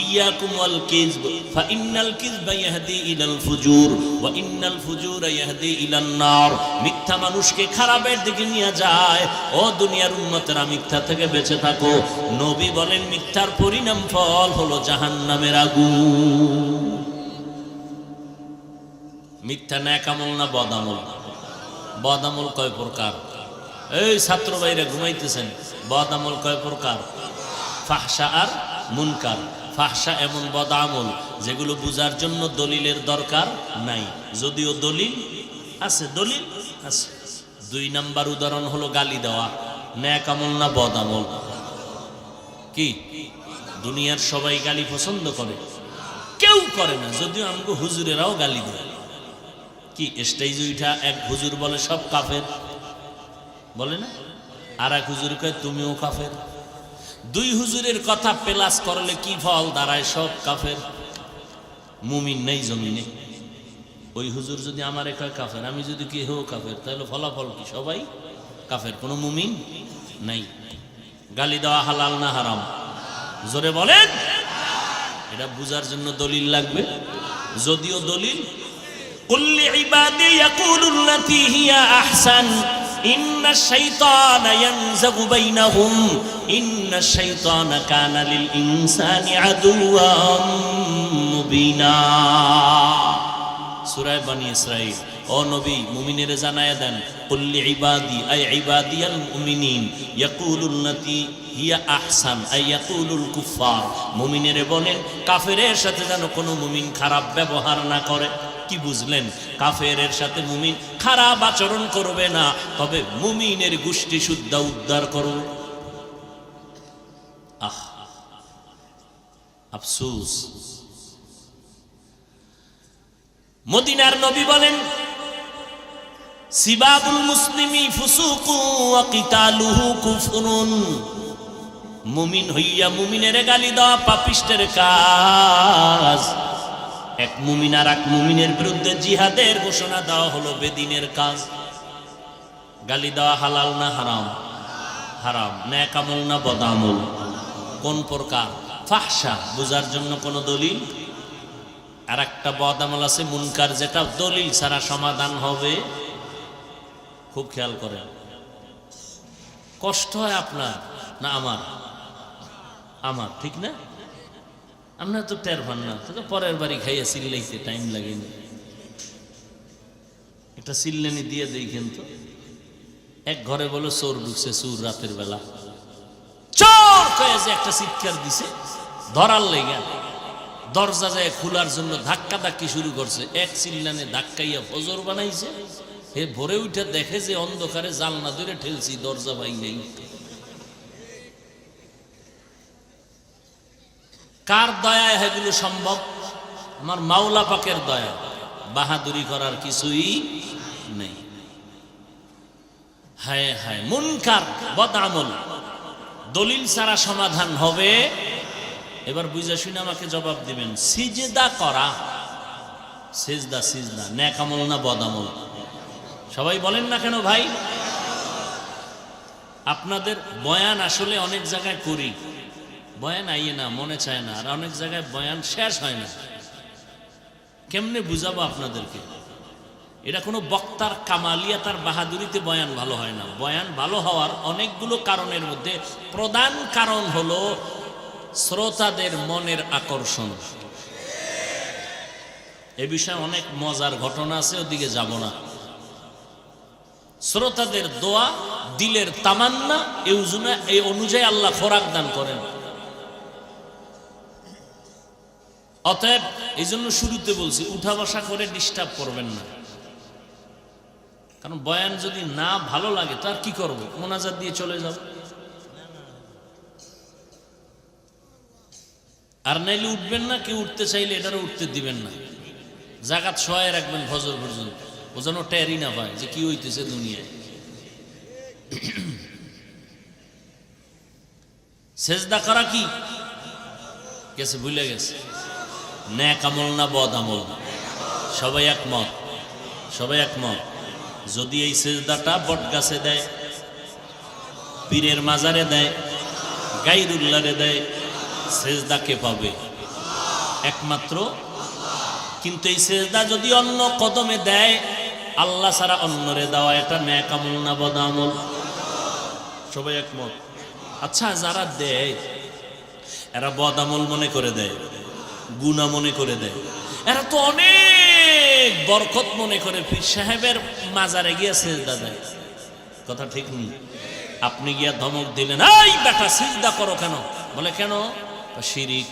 ইয়াকুম ওয়াল কিযব ফাইন্নাল কিযবা ইয়াহদি ইলাল ফুজুর ওয়া ইন্নাল ফুজুরা ইয়াহদি ইলান নার। মিথ্যা মানুষকে খারাপের দিকে নিয়ে যায়। ও দুনিয়ার উম্মতেরা, মিথ্যা থেকে বেঁচে থাকো। নবী বলেন মিথ্যার পরিণাম ফল হলো জাহান্নামের আগুন। মিথ্যা নেক আমল না বদ আমল? বদ আমল কয় প্রকার? এই ছাত্র ভাইরা ঘুমাইতেছেন, বদ আমল কয় প্রকার? ফাহশা আর মুনকার। ফাহশা এমন বদ আমল যেগুলো বুঝার জন্য দলিলের দরকার নাই, যদিও দলিল আছে, দলিল আছে। 2 নাম্বার উদাহরণ হলো গালি দেওয়া। নেক আমল না বদ আমল? কি? দুনিয়ার সবাই গালি পছন্দ করে? কেউ করে না, যদিও আমগো হুজুরেরাও গালি দেয়। কি স্টেজ উঠা এক হুজুর বলে সব কাফের, বলে না? আর এক হুজুর কয় তুমিও কাফের। 2 হুজুরের কথা প্লাস করলে কি ফল দাঁড়ায়? সব কাফের। মুমিন নেই জমিনে। ওই হুজুর যদি আমারে কয় কাফের, আমি যদি কি হো কাফের, তাহলে ফলাফল কি? সবাই কাফের, কোনো মুমিন নাই। গালি দেওয়া হালাল না হারাম? জোরে বলেন। এটা বুঝার জন্য দলিল লাগবে, যদিও দলিল কুল লিইবাদি ইয়াকুলুল্লাতী হিয়া আহসান ইন্নাশ শাইতানা ইয়ানযাগু বাইনাহুম ইন্নাশ শাইতানা কানা লিল ইনসানি আদুওয়াম মুবিনা। সূরা বনী ইসরাঈল। ও নবী, মুমিনেরা জানায়া দেন, কুল লিইবাদি আই ইবাদিয়াল মুমিনিন ইয়াকুলুল্লাতী হিয়া আহসান আই ইয়াকুলুল কুফার। মুমিনেরা বলেন কাফেরের সাথে যেন কোনো মুমিন খারাপ ব্যবহার না করে। কি বুঝলেন? কাফেরের সাথে মুমিন খারাপ আচরণ করবে না, তবে মুমিনের গোষ্ঠী শুদ্ধ উদ্ধার করবে। আহ, আফসোস। মদিনার নবী বলেন সিবাবুল মুসলিমি ফুসুকু ওয়া কিতালুহু কুফরুন। মুমিন হইয়া মুমিনের গালি দেওয়া পাপিষ্টের কাজ। এক মুমিন আর এক মুমিনের বিরুদ্ধে জিহাদের ঘোষণা দেওয়া হলো বেদিনের কাজ। গালি দেওয়া হালাল না হারাম? হারাম। নেক আমল না বদ আমল? কোন প্রকার? ফাহশা বুঝার জন্য কোনো দলিল, আর একটা বদ আমল আছে মুনকার, যেটা দলিল ছাড়া সমাধান হবে। খুব খেয়াল করেন। কষ্ট হয় আপনার না আমার? আমার, ঠিক না? আপনার তো টের পান না, তো পরের বাড়ি খাইয়া চিল্লাইতে টাইম লাগেনি। একটা চিল্লানি দিয়ে দেখেন তো, এক ঘরে বলো চোর ঢুকছে, চোর রাতের বেলা চোর কয়ে যে একটা চিৎকার দিছে, ধরার লেগে দরজা যায় খোলার জন্য ধাক্কা ধাক্কি শুরু করছে, এক চিল্লানে ধাক্কাইয়া ফজর বানাইছে। হে ভোরে উঠে দেখে যে অন্ধকারে জানলা ধরে ঠেলছি, দরজা ভাই নেই। কার দয়ায় এগুলো সম্ভব? আমার মাওলা পাকের দয়া। বাহাদুরি করার কিছুই নেই। হায় হায়, মুনকার বদআমল দলিল ছাড়া সমাধান হবে। এবার বুঝা শুনে আমাকে জবাব দিবেন। সিজদা করা, সিজদা সিজদা নেক আমল না বদআমল? সবাই বলেন না কেন ভাই? আপনাদের বয়ান আসলে অনেক জায়গায় করি, বয়ান আইয়ে না, মনে চায় না, আর অনেক জায়গায় বয়ান শেষ হয় না। কেমনে বুঝাবো আপনাদেরকে? এটা কোনো বক্তার কামালিয়াত আর বাহাদুরিতে বয়ান ভালো হয় না। বয়ান ভালো হওয়ার অনেকগুলো কারণের মধ্যে প্রধান কারণ হলো শ্রোতাদের মনের আকর্ষণ। এ বিষয়ে অনেক মজার ঘটনা আছে, ওদিকে যাব না। শ্রোতাদের দোয়া, দিলের তামান্না, এই অনুযায়ী আল্লাহ খোরাক দান করেন। অতএব এই জন্য শুরুতে বলছি, উঠা বসা করে ডিস্টার্ব করবেন না। কারণ বয়ান যদি না ভালো লাগে তো আর কি করব? মোনাজাত দিয়ে চলে যাব। আর নাইলে উঠবেন না, কেউ উঠতে চাইলে এটারও উঠতে দিবেন না। জাগাত শোয়ায় রাখবেন ফজর পর্যন্ত, ও যেন টেরই না পায় যে কি হইতেছে দুনিয়ায়। সেজদা করা কি গেছে, ভুলে গেছে। নেক আমল না বদ আমল? সবাই একমত? সবাই একমত? যদি এই সেজদাটা বটগাছে দেয়, পীরের মাজারে দেয়, গায়রুল্লাহরে দেয়, সেজদা কে পাবে? একমাত্র। কিন্তু এই সেজদা যদি অন্য কদমে দেয়, আল্লাহ ছাড়া অন্যরে দেওয়া, এটা নেক আমল না বদ আমল? সবাই একমত? আচ্ছা, যারা দেয় এরা বদ আমল মনে করে দেয়, গুনাহ মনে করে দেয়, এরা তো অনেক বরকত মনে করে পীর সাহেবের মাজারে গিয়ে সিজদা দেয়। কথা ঠিক নেই? আপনি গিয়া ধমক দিলেন, এই বেটা সিজদা করো কেন? বলে কেন? শিরিক।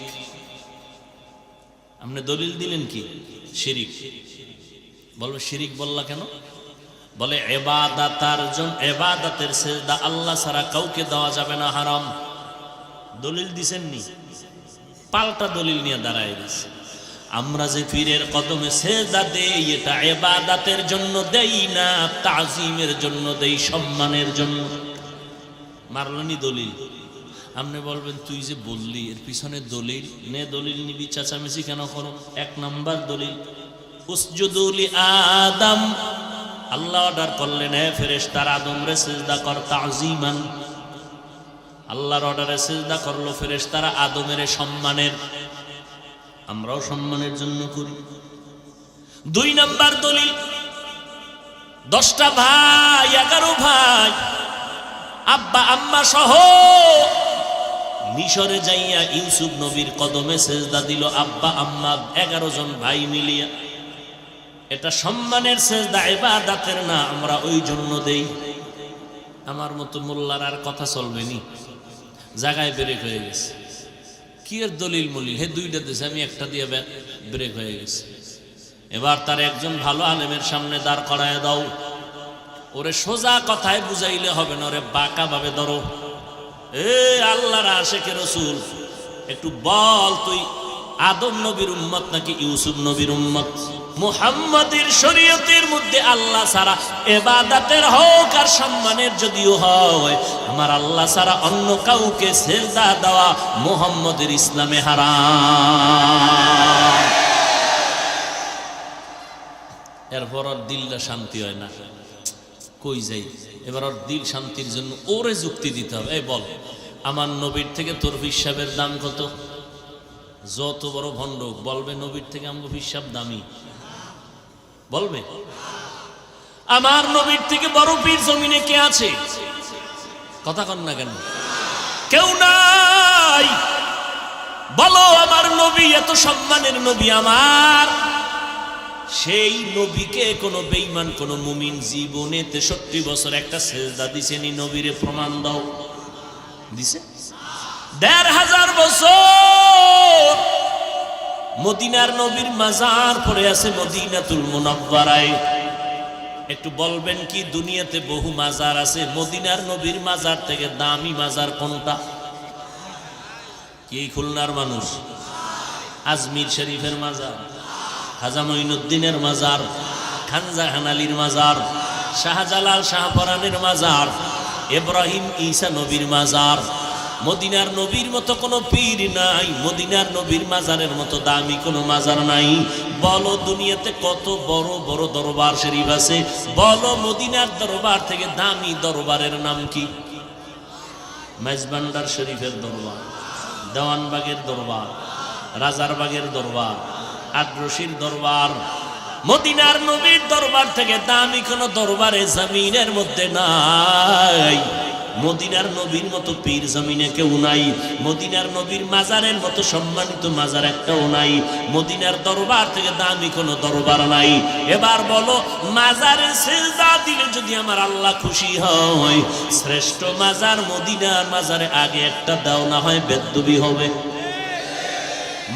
আপনি দলিল দিলেন কি? শিরিক। বলবে শিরিক বললা কেন? বলে ইবাদতের সিজদা আল্লাহ ছাড়া কাউকে দেওয়া যাবে না, হারাম। দলিল দিছেননি, পাল্টা দলিল নিয়ে দাঁড়ায় গেছে। আমরা যে পীরের কদমে সিজদা দেই, এটা ইবাদতের জন্য দেই না, তাজিমের জন্য দেই, সম্মানের জন্য। মারলনি দলিল। আপনি বলবেন তুই যে বললি এর পিছনে দলিল নে, দলিল নিবি, চাচামেচি কেন করো? এক নাম্বার দলিল, উসজুদু লি আদম, আল্লাহ অর্ডার করলেন হে ফেরেশতারা আদমরে সিজদা কর তাজিমান। আল্লাহর অর্ডারে সিজদা করলো ফেরেশতারা আদমের সম্মানের, আমরাও সম্মানের জন্য করি। দুই নাম্বার দলিল, 10টা ভাই 11 ভাই আব্বা আম্মা সহ মিশরে যাইয়া ইউসুফ নবীর কদমে সিজদা দিল, আব্বা আম্মা 11 জন ভাই মিলিয়া। এটা সম্মানের সিজদা, ইবাদতের না, আমরা ওই জন্য দেই। আমার মতো মোল্লার আর কথা চলবে নি, জায়গায় ব্রেক হয়ে গেছে। কি এর দলিল মলিল? হে দুইটা দিয়েছে, আমি একটা দিয়ে ব্রেক হয়ে গেছে। এবার তার একজন ভালো আলেমের সামনে দাঁড় করায় দাও, ওরে সোজা কথায় বুঝাইলে হবে না, ওরে বাঁকা ভাবে ধরো। এ আল্লাহর আশিকে রাসূল, একটু বল তুই আদম নবীর উম্মত নাকি ইউসুফ নবীর উম্মত? মুহাম্মাদের শরীয়তের মধ্যে আল্লাহ ছাড়া ইবাদতের হোক আর সম্মানের যদিও হয়, আমার আল্লাহ ছাড়া অন্য কাউকে সিজদা দেওয়া মুহাম্মাদের ইসলামে হারাম। এরপর ওর দিলটা শান্তি হয় না, কই যাই? এবার ওর দিল শান্তির জন্য ওরে যুক্তি দিতে হবে। এই বল, আমার নবীর থেকে তোর পীর সাহেবের দাম কত? যত বড় ভণ্ড বলবে নবীর থেকে আমগো হিসাব দামি, বলবে আমার নবীর থেকে বড় পীর জমিনে কে আছে? কথা কন না কেন? কেউ নাই। বলো আমার নবী এত সম্মানের নবী আমার, সেই নবীকে কোন বেঈমান কোন মুমিন জীবনে 63 বছর একটা সেজদা দিছেনি? নবীরে প্রমাণ দাও। দিছে 1500 বছর মদিনার নবীর মাজার পড়ে আছে মদিনাতুল মুনাওয়ারায়। একটু বলবেন কি দুনিয়াতে বহু মাজার আছে, মদিনার নবীর মাজার থেকে দামি মাজার কোনটা? কি খুলনার মানুষ? আজমির শরীফের মাজার, খাজা মঈনুদ্দিনের মাজার, খানজাহান আলীর মাজার, শাহজালাল শাহপরানের মাজার, ইব্রাহিম ঈসা নবীর মাজার। মদিনার নবীর মতো কোনো পীর নাই, মদিনার নবীর মাজারের মতো দামি কোনো মাজার নাই। বলো দুনিয়াতে কত বড় বড় দরবার শরীফ আছে, বলো মদিনার দরবার থেকে দামি দরবারের নাম কি? মেজবান্ডার শরীফের দরবার, দেওয়ানবাগের দরবার, রাজারবাগের দরবার, আদ্রশির দরবার। মদিনার নবীর দরবার থেকে দামি কোনো দরবারে জমিনের মধ্যে নাই। মদিনার নবীর মতো পীর জমিনে কেউ নাই, মদিনার নবীর মাজারের মতো সম্মানিত মাজার একটাও নাই, মদিনার দরবার থেকে দামি কোনো দরবার নাই। এবার বলো মাজারে সিজদা দিলে যদি আমার আল্লাহ খুশি হয়, শ্রেষ্ঠ মাজার মদিনার মাজারে আগে একটা দাও, না হয় বেদবি হবে।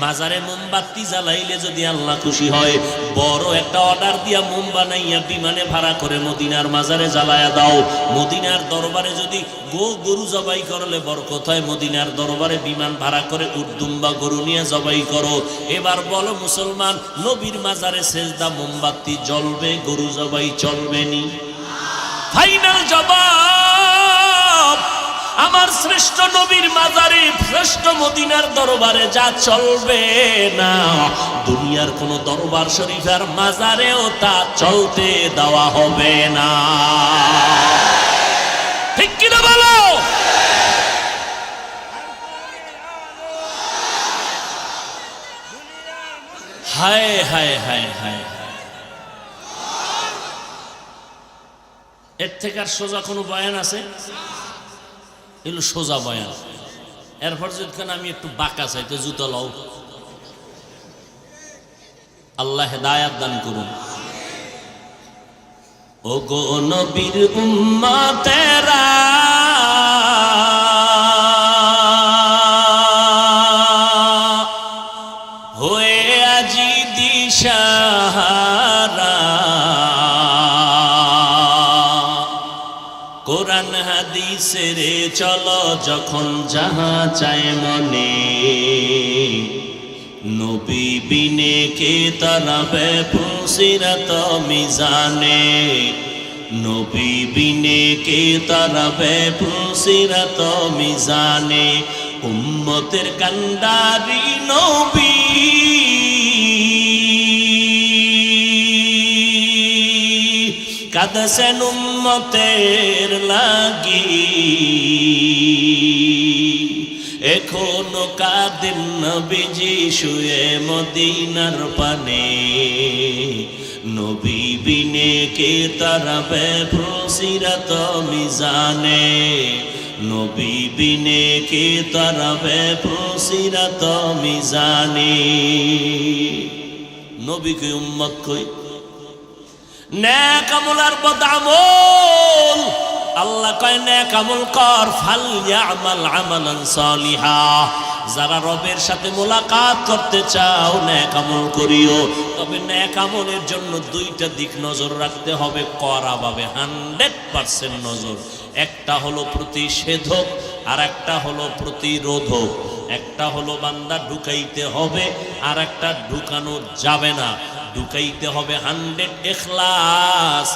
মাজারে মোমবাতি জ্বালাইলে যদি আল্লাহ খুশি হয়, বড় একটা অর্ডার দিয়া মোম বানাইয়া বিমানে ভাড়া করে মদিনার মাজারে জ্বালায়া দাও। মদিনার দরবারে যদি গরু জবাই করলে বরকত হয়, মদিনার দরবারে বিমান ভাড়া করে উটদুম্বা গরু নিয়ে জবাই করো। এবার বলো মুসলমান, নবীর মাজারে সেজদা মোমবাতি জ্বলবে, গরু জবাই চলবে নি? ফাইনাল জবাব, আমার শ্রেষ্ঠ নবীর মাজারে শ্রেষ্ঠ মদিনার দরবারে যা চলবে না, দুনিয়ার কোন দরবার শরীফের মাজারেও তা চলতে দেওয়া হবে না। ঠিক কিনা বলো? হায় হায় হায় হায়, এর থেকে আর সোজা কোনো বয়ান আছে? এগুলো সোজা বয়ান। এরপর যদি আমি একটু বাঁকা চাই তো জুতো লও। আল্লাহ হেদায়াত দান করুন। ও গো নবীর উম্মতেরা, হয়ে আজি দিশাহারা, কোরআন হাদিসের চলো যখন যাহা চায় মনে, নবী বিনে কে তারাবে পুসিরাত মিজানে, নবী বিনে কে তারাবে পুসিরাত মিজানে, উম্মতের কান্ডারি নবী কাঁদছেন উম্মতের লাগি, এখনো কাঁদেন নবীজি শুয়ে মদিনার পানে, নবী বিনে কে তারাবে পুসিরাত মিজানে, নবী বিনে কে তারাবে পুসিরাত মিজানে। নবীকে উম্মত কই? নেক আমল আর বদ আমল। আল্লাহ কয় নেক আমল কর, ফালইয়ামাল আমালান সালিহা। যারা রবের সাথে মোলাকাত করতে চাও নেক আমল করিও, তবে নেক আমলের জন্য দুইটা দিক নজর রাখতে হবে, কড়া ভাবে 100% নজর। একটা হলো প্রতিষেধক আর একটা হলো প্রতিরোধক। একটা হলো বান্দা ঢুকাইতে হবে, আর একটা ঢুকানো যাবে না। ঢুকাইতে হবে 100 ইখলাস,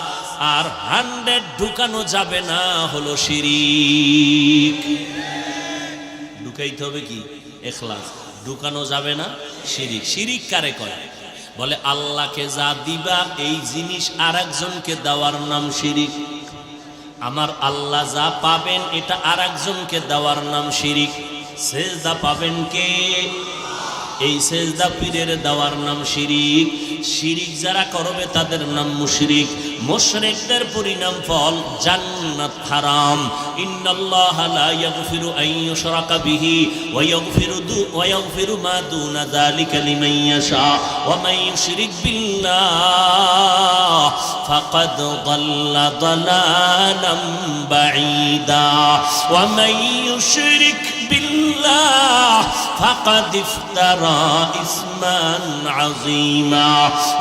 আর 100 ঢুকানো যাবে না হলো শিরিক। ঢুকাইতে হবে কি? ইখলাস। ঢুকানো যাবে না শিরিক। শিরিক কারে কয়? বলে আল্লাহকে যা দিবা এই জিনিস আরেকজনকে দেওয়ার নাম শিরিক। আমার আল্লাহ যা পাবেন এটা আরেকজনকে দেওয়ার নাম শিরিক। সেজদা পাবেন কে? এই সেজদা পীরের দেওয়ার নাম শিরিক। শিরিক যারা করবে তাদের নাম মুশরিক। মুশরিকদের পরিণাম ফল জান্নাত হারাম। ইন্নাল্লাহা লা ইয়াগফিরু আন ইউশরাকা বিহি ওয়া ইয়াগফিরু মা দুনা যালিকা লিমান ইয়াশা ওয়া মান ইউশরিক বিল্লাহ ফাকাদ দাল্লা দালালাম বাঈদা ওয়া মান ইউশরিক বিল্লাহ ফাকাদ ইফতারা ইসমান আযীমা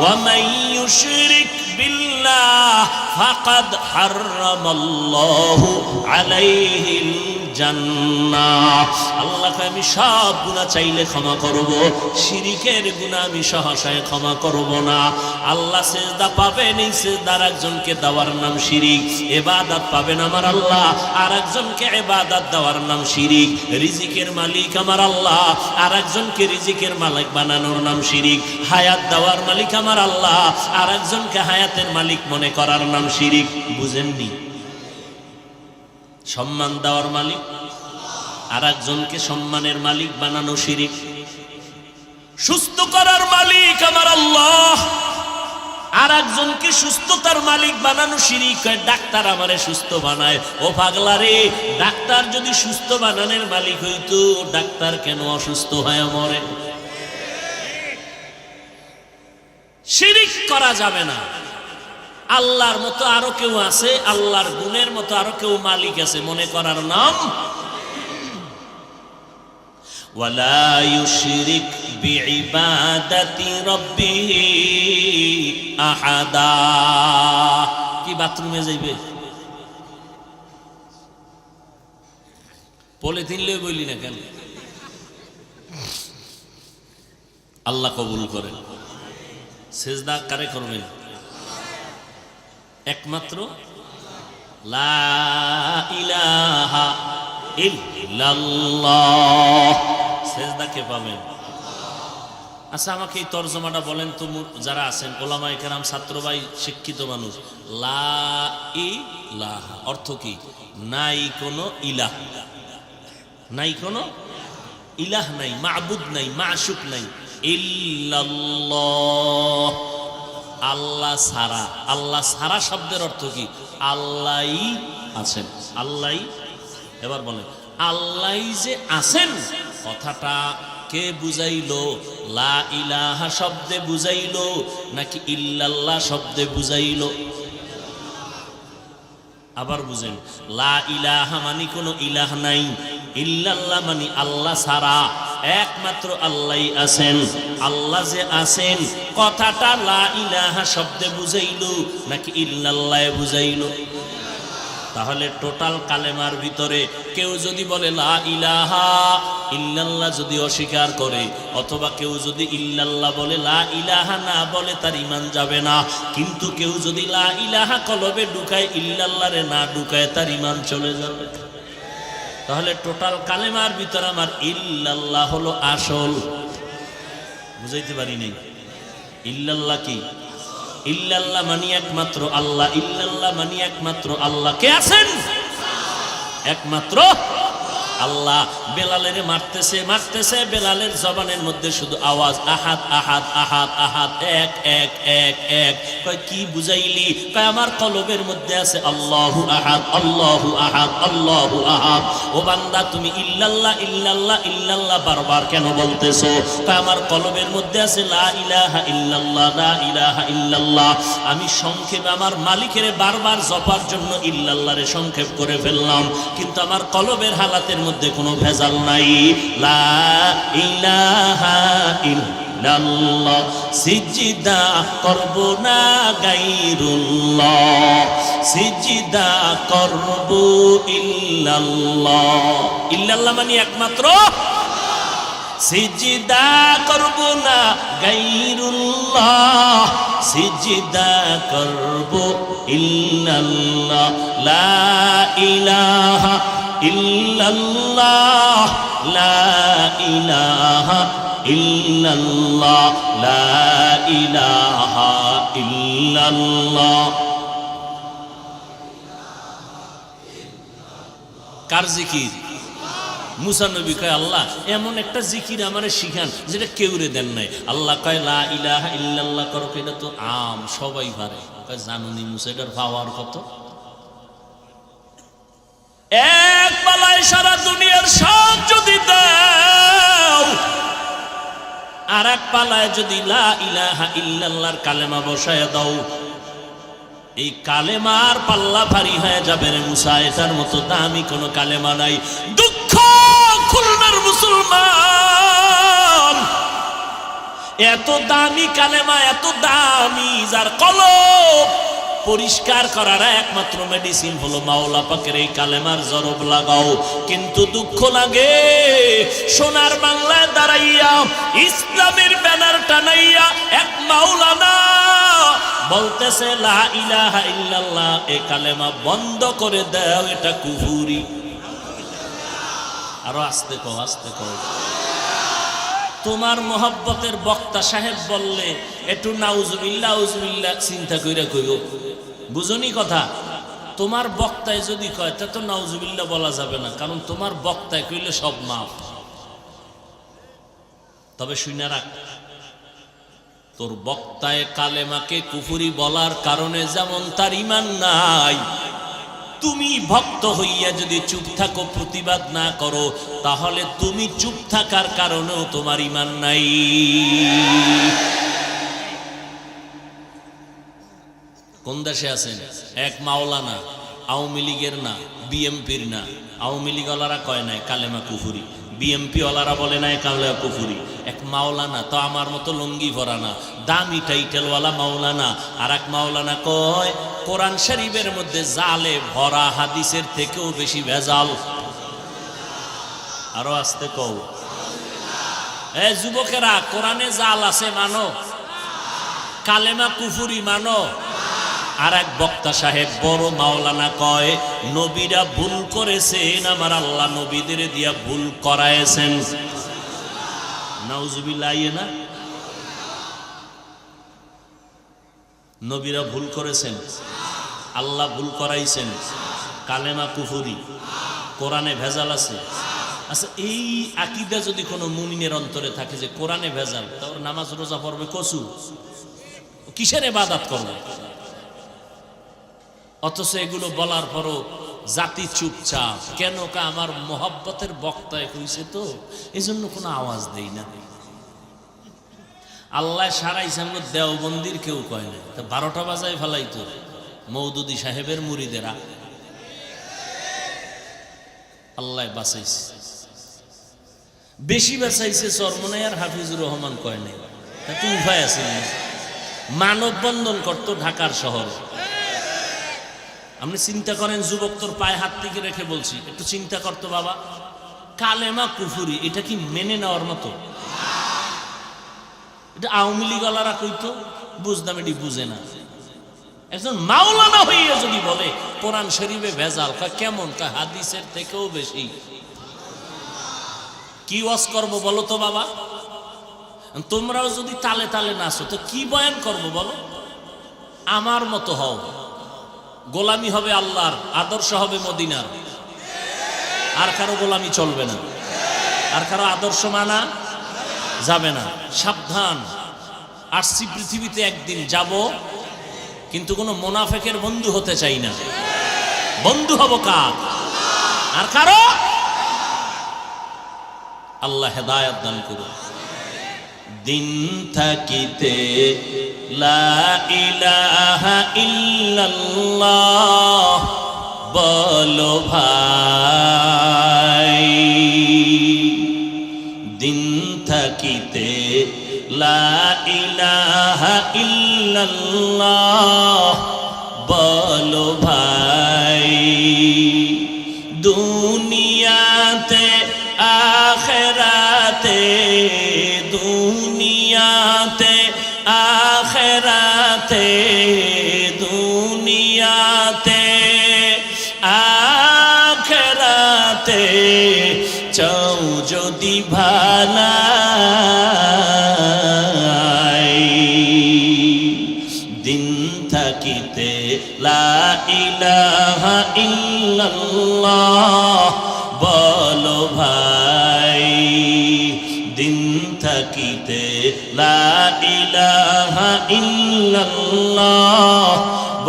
ওয়া মান ইউশরিক বিল্লাহ ফাকাদ হারামাল্লাহু আলাইহিল জান্নাহ। আল্লাহকে আমি সব গুনাহ চাইলে ক্ষমা করব, শিরিকের গুনাহ আমি সহসায় ক্ষমা করব না। আল্লাহ সেজদা পাবেন, এই সেজদার একজনকে দেওয়ার নাম শিরিক। ইবাদত পাবেন আমার আল্লাহ, আর একজনকে ইবাদত দেওয়ার নাম শিরিক। রিজিকের মালিক আমার আল্লাহ, আর একজনকে রিজিকের মালিক বানানোর নাম শিরিক। হায়াত দেওয়ার মালিক আমার আল্লাহ, আর একজনকে হায়াতের মালিক মনে করার নাম শিরিক। বুঝেননি? সম্মান দেওয়ার মালিক, আর একজনকে সম্মানের মালিক বানানো শিরিক। সুস্থ করার মালিক আমার আল্লাহ, আর একজনকে সুস্থতার মালিক বানানো শিরিক। ডাক্তার আমারে সুস্থ বানায়। ও পাগলা রে, ডাক্তার যদি সুস্থ বানানোর মালিক হইতো, ডাক্তার কেন অসুস্থ হয়ে মরে? শিরিক করা যাবে না। আল্লাহর মতো আরো কেউ আছে, আল্লাহর গুণের মতো আরো কেউ মালিক আছে, মনে করার নাম। ওয়ালা ইউশরিক বিইবাদাতি রাব্বিহি আহাদা। কি বাথরুমে যাইবে? পলিথিন লয়ে বলি না কেন? আল্লাহ কবুল করেন। সেজদা কারে করবেন? একমাত্র লা ইলাহা ইল্লাল্লাহ। সেজদা কে পাবেন? আচ্ছা, আমাকে এই তরজমাটা বলেন তো, যারা আছেন ওলামায়ে কেরাম, ছাত্র ভাই, শিক্ষিত মানুষ। লা ইলাহা অর্থ কি? নাই কোনো ইলাহ, নাই কোনো ইলাহ নাই, মাবুদ নাই, মাশুক নাই। ইল্লাল্লাহ, আল্লাহ ছাড়া। আল্লাহ ছাড়া শব্দের অর্থ কি? আল্লাহই আছেন। আল্লাহই, এবার বলেন আল্লাহই যে আছেন কথাটা কে বুঝাইলো? লা ইলাহা শব্দে বুঝাইলো নাকি ইল্লাল্লাহ শব্দে বুঝাইলো? আবার বুঝেন, লা ইলাহা মানে কোনো ইলাহ নাই, ইল্লাল্লাহ মানে আল্লাহ ছাড়া একমাত্র আল্লাহই আছেন। আল্লাহ যে আছেন কথাটা লা ইলাহা শব্দে বুঝাইলো নাকি ইল্লাল্লাহ বুঝাইলো? তাহলে টোটাল কালেমার ভিতরে কেউ যদি বলে লা ইলাহা ইল্লাল্লাহ যদি অস্বীকার করে, অথবা কেউ যদি ইল্লাল্লাহ বলে, লা ইলাহা না বলে, তার ঈমান যাবে না। কিন্তু কেউ যদি লা ইলাহা কলবে ঢুকায়, ইল্লাল্লাহ রে না ঢুকায়, তার ঈমান চলে যাবে। তাহলে টোটাল কালেমার ভিতরে আমার ইল্লাল্লাহ হলো আসল। বুঝাইতে পারি নাই? ইল্লাল্লাহ কি? ইল্লাল্লাহ মানি একমাত্র আল্লাহ। ইল্লাল্লাহ মানি একমাত্র আল্লাহ। কে আছেন? একমাত্র আল্লাহ। বেলালের মারতেছে মারতেছে, বেলালের জবানের মধ্যে শুধু আওয়াজ, আহাদ আহাদ আহাদ আহাদ, এক এক এক এক। কয় কি বুঝাইলি? কয় আমার কলবের মধ্যে আছে আল্লাহু আহাদ, আল্লাহু আহাদ, আল্লাহু আহাদ। ও বান্দা, তুমি ইল্লাল্লাহ ইল্লাল্লাহ ইল্লাল্লাহ বারবার কেন বলতেছো? কয় আমার কলবের মধ্যে আছে লা ইলাহা ইল্লাল্লাহ, লা ইলাহা ইল্লাল্লাহ। আমি সংক্ষেপে আমার মালিকের বারবার জপার জন্য ইল্লাল্লাহরে সংক্ষেপ করে ফেললাম, কিন্তু আমার কলবের হালাতের মধ্যে কোনো ভেজাল নাই। লা ইলাহা ইল্লাল্লাহ, সিজদা করব না গায়রুল্লাহ, সিজদা করব ইল্লাল্লাহ। ইল্লাল্লাহ মানে একমাত্র, সিজদা করব না গায়রুল্লাহ, সিজদা করব ইল্লাল্লাহ। লা ইলাহা ইল্লাল্লাহ, লা ইলাহা ইল্লাল্লাহ, লা ইলাহা ইল্লাল্লাহ। কার জিকির? মুসা নবী কয় আল্লাহ এমন একটা জিকির আমারে শিখান যেটা কেউরে দেন নাই। আল্লাহ কয় লা ইলাহা ইল্লাল্লাহ করো, এটা তো আম সবাই পারে। কয় জানুনি মুসা এটার পাওয়ার কত? এক পালায় সারা দুনিয়ার সব যদি দাও, আর এক পালায় যদি লা ইলাহা ইল্লাল্লাহর কালেমা বসায় দাও, এই কালেমার পাল্লা ভারী হয়ে যাবে রে মুসা। এটার মতো দামি কোনো কালেমা নাই। দুঃখ খুলনার মুসলমান, এত দামি কালেমা, এত দামি, যার কলব পরিষ্কার করার একমাত্র মেডিসিন হলো মাওলা পাকের এই কালেমার জরব লাগাও। কিন্তু দুঃখ লাগে সোনার বাংলায় দাঁড়াইয়া ইসলামের ব্যানার টানাইয়া এক মাওলানা বলতেছে লা ইলাহা ইল্লাল্লাহ, এই কালেমা বন্ধ করে দাও, এটা কুফরি। আরো আস্তে কও, আস্তে কও। তোমার মোহাব্বতের বক্তা সাহেব বললে একটু নাউজুবিল্লাহ আউজুবিল্লাহ চিন্তা কইরা কইও, বুঝনি কথা? তোমার বক্তায় যদি কয় তা তো নাউজুবিল্লাহ বলা যাবে না, কারণ তোমার বক্তায় কইলে সব মাফ। তবে শুনে রাখ, তোর বক্তায় কালেমাকে কুফরি বলার কারণে যেমন তার ঈমান নাই, তুমি ভক্ত হইয়া যদি চুপ থাকো, প্রতিবাদ না করো, তাহলে তুমি চুপ থাকার কারণেও তোমার ঈমান নাই। কোন দেশে আছেন? এক মাওলানা, আওয়ামী লীগের না, বিএমপির না। আওয়ামী লীগ ওয়ালারা কয় নাই কালেমা কুফরি, বিএমপি ওয়ালারা বলে নাই কালেমা কুফরি। এক মাওলানা, তো আমার মতো লুঙ্গি ভরা না, দামি টাইটেলওয়ালা মাওলানা। আর এক মাওলানা কয় কোরআন শরীফের মধ্যে জালে ভরা, হাদিসের থেকেও বেশি ভেজাল। আরো আস্তে কও। এ যুবকেরা, কোরআনে জাল আছে মানো, কালেমা কুফরি মানো। আর এক বক্তা সাহেব বড় মাওলানা কয় নবীরা ভুল করেছেন, আমার আল্লাহ নবীদের দিয়া ভুল করায়েছেন। নাউজুবিল্লাহ, না নবীরা ভুল করেছেন, আল্লাহ ভুল করাইছেন, কালেমা কুফরি, কোরআনে ভেজাল আছে। আচ্ছা, এই আকীদা যদি কোনো মুমিনের অন্তরে থাকে যে কোরআনে ভেজাল, তাহলে নামাজ রোজা পড়বে কসু, কিসের ইবাদত করবে? অথচ এগুলো বলার পরও জাতি চুপচাপ কেন? কা আমার মোহাব্বতের বক্তায় কইছে তো, এই জন্য কোনো আওয়াজ দেই না। আল্লাহ সারাইছে, আমরা দেওবন্দির কেউ কয় না, 12টা বাজায় ফেলাইতো মৌদুদি সাহেবের মুরিদেরা। আল্লাহ বাঁচাইছে, বেশি বাঁচাইছে চরমনাই আর হাফিজুর রহমান কয় নাই। তাতে উপায় আছে, মানববন্ধন করতো ঢাকার শহরে। আপনি চিন্তা করেন, যুবক তোর পায়ে হাত থেকে রেখে বলছি, একটু চিন্তা করতো বাবা, কালেমা কুফরি এটা কি মেনে নেওয়ার মতো? এটা আওয়ামী লীগ ওয়ালারা কইতো, বুঝতাম, এটি বুঝে না। একজন মাওলানা হইয়া যদি বলে কোরআন শরীফে ভেজাল, কেমন? হাদিসের থেকেও বেশি। কি ওয়াজ করব বলো তো বাবা? তোমরাও যদি তালে তালে নাচো তো কি বয়ান করব বলো? আমার মতো হও, গোলামি হবে আল্লাহর, আদর্শ হবে মদিনার, আর কারো গোলামি চলবে না, আর কারো আদর্শ মানা যাবে না। সাবধান, আসছি পৃথিবীতে একদিন যাব, কিন্তু কোনো মুনাফিকের বন্ধু হতে চাই না। বন্ধু হব কার? আর কারো? আল্লাহ হেদায়েত দান করুন। দিন থাকিতে লা ইলাহা ইল্লাল্লাহ বলো ভাই, দিন থাকিতে লা ইলাহা ইল্লাল্লাহ বলো ভাই, দুনিয়াতে আখিরাতে, দুনিয়াতে আখিরাতে, দুনিয়াতে আখিরাতে চাও যদি ভালাই, দিন থাকিতে লা ইলাহা ইল্লাল্লাহ বলো ভাই। দিন থাকিতে লা ইলাহা ইল্লাল্লাহ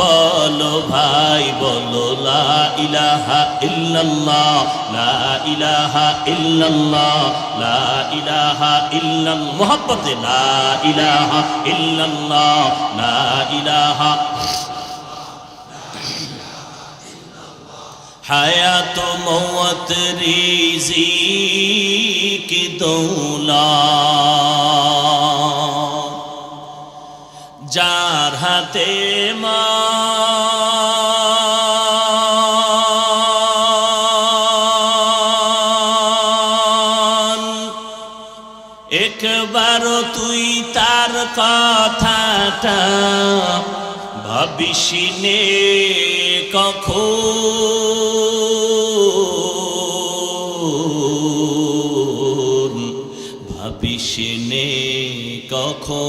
বলো ভাই বলো লা ইলাহা ইল্লাল্লাহ লা ইলাহা ইল্লাল্লাহ লা ইলাহা ইল্লাল্লাহ মোহাব্বতে লা ইলাহা ইল্লাল্লাহ লা ইলাহা হায়াত মওত রিজিক দৌলত যার হাতে মান একবার তুই তার কথাটা ভাবিসিনে কখন ভাবিসিনে কখন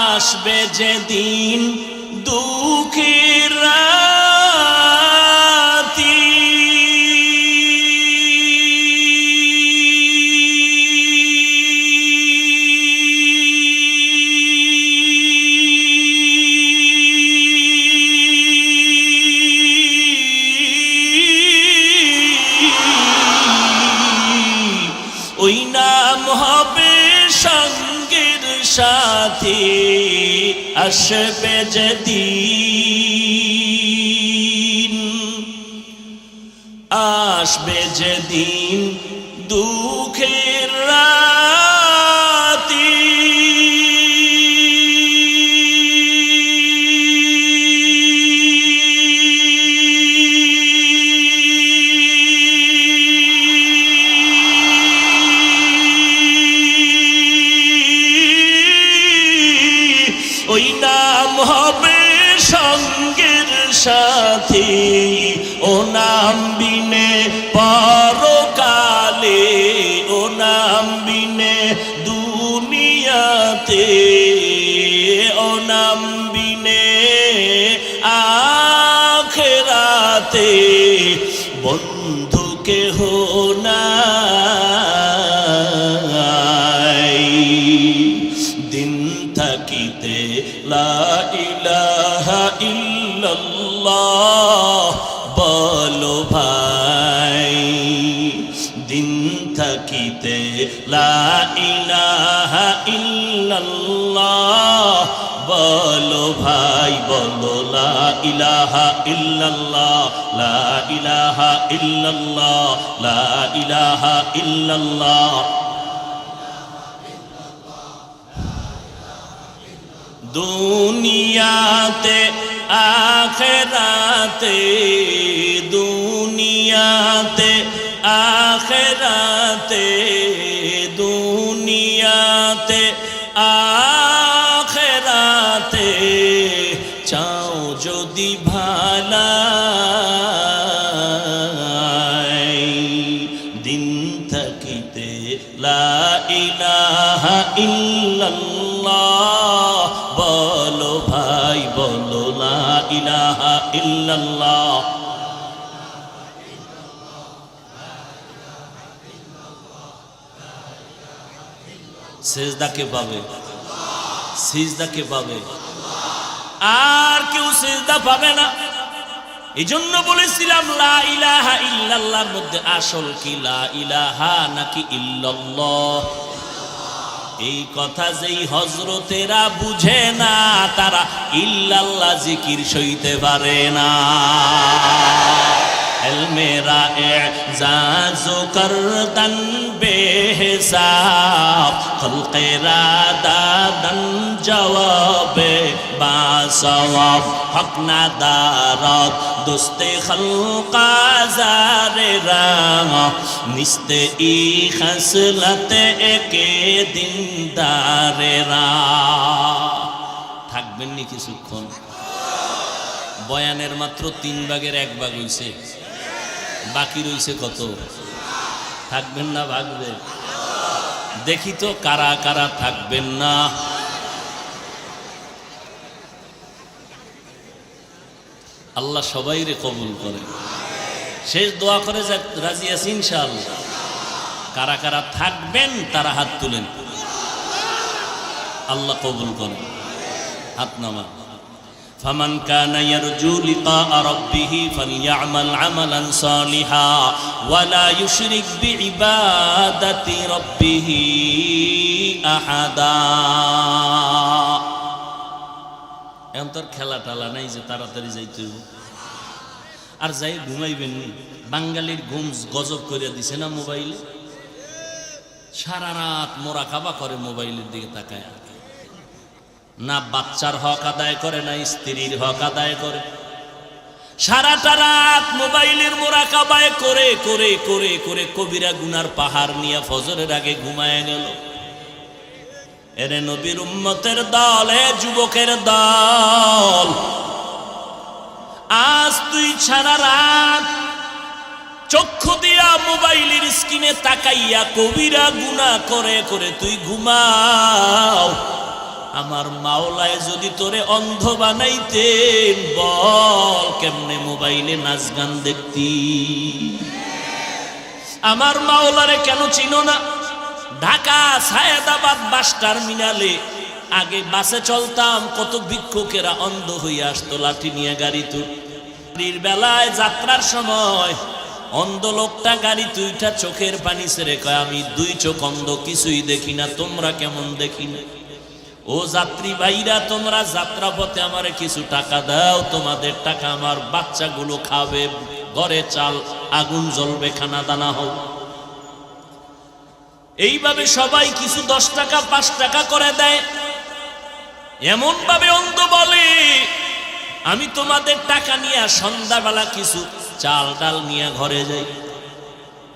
আসবে যেদিন দুঃখের রাতি ওই নাম হবে সঙ্গের সাথী আসবে যেদিন আসবে যেদিন দুঃখের রাতি ওই নাম হবে সঙ্গের সাথী ও নাম বিনে পরকালে ও নাম বিনে দুনিয়াতে ও নাম বিনে আখিরাতে বন্ধু কেহ নাই দিন থাকিতে লা ইলাহা ইল্লাল্লাহ বলো ভাই দিন থাকিতে লা ইলাহা ইল্লাল্লাহ বলো ভাই বলো লা ইলাহা ইল্লাল্লাহ লা ইলাহা ইল্লাল্লাহ লা ইলাহা ইল্লাল্লাহ দুনিয়াতে আখিরাতে দুনিয়াতে আখিরাতে দুনিয়াতে আখিরাতে চাও যদি ভালাই দিন থাকিতে লা ইলাহা ইল্লাল্লাহ বলো ভাই বলো লা ইলাহা ইল্লাল্লাহ সিজদা কে পাবে সিজদা কে পাবে আর কেউ সিজদা পাবে না এজন্য বলেছিলাম লা ইলাহা ইল্লাল্লাহর মধ্যে আসল কি লা ইলাহা নাকি ইল্লাল্লাহ এই কথা যেই হযরতেরা বুঝে না তারা ইল্লাল্লাহ জিকির সইতে পারে না মেরা এজাজু করদন বেহিসাব খলকেরা দাদন জবাবে বাসওয়াব হক না দারত দোস্তে খলকা জারেরা নিস্তে ই খসলতে একে দিনদারেরা থাকবেন নি কিছুক্ষণ বয়ানের মাত্র 3 ভাগের 1 ভাগ হইছে বাকি রইছে কত থাকবেন না ভাগবে দেখি তো কারা কারা থাকবেন না আল্লাহ সবাইরে কবুল করে শেষ দোয়া করে রাজি আছি ইনশাআল্লাহ। কারা কারা থাকবেন তারা হাত তুলেন, আল্লাহ কবুল করেন। হাত নামা। ফামান কানা ইয়ারজু লিকাআ রাব্বিহি ফালইআমাল আমালান সালিহা ওয়া লা ইউশরিক বিইবাদাতি রাব্বিহি আহাদা। এখন তোর খেলা টালা নাই যে তাড়াতাড়ি যাইতে হবে, আর যাই ঘুমাইবেন নি। বাঙালির ঘুম গজব করে দিছে না মোবাইলে, সারা রাত মোরাকাবা করে মোবাইলের দিকে তাকায়, না বাচ্চার হক আদায় করে না স্ত্রীর হক আদায় করে, সারাটা রাত মোবাইলের মোরাকাবায় করে করে করে করে কবিরা গুনার পাহাড় নিয়ে ফজরের আগে ঘুমায় গেল। এরে নবীর উম্মতের দল, এ যুবকের দল, আজ তুই সারা রাত চক্ষু দিয়া মোবাইলের স্ক্রিনে তাকাইয়া কবিরা গুনাহ করে করে তুই ঘুমাও। আমার মাওলায় যদি তোরে অন্ধ বানাইতেন, বল কেমনে মোবাইলে নাচ গান দেখতি? আমার মাওলারে কেন চিনো না? ঢাকা সায়েদাবাদ বাস টার্মিনালে আগে বাসে চলতাম, কত ভিক্ষুকেরা অন্ধ হইয়া আসতো লাঠি নিয়ে গাড়ি তুলির বেলায় যাত্রার সময় অন্ধ লোকটা গাড়ি তুইটা চোখের পানি ছেড়ে কয়, আমি দুই চোখ অন্ধ, কিছুই দেখি না, তোমরা কেমন দেখি না? ও যাত্রী ভাইরা, তোমরা যাত্রা পথে আমারে কিছু টাকা দাও, তোমাদের টাকা আমার বাচ্চাগুলো খাবে, ঘরে চাল আগুন জ্বলবে, খানা দানা হোক। এইভাবে সবাই কিছু 10 টাকা 5 টাকা করে দেয়। এমন ভাবে অন্ধ বলে, আমি তোমাদের টাকা নিয়ে সন্ধ্যাবেলা কিছু চাল ডাল নিয়ে ঘরে যাই।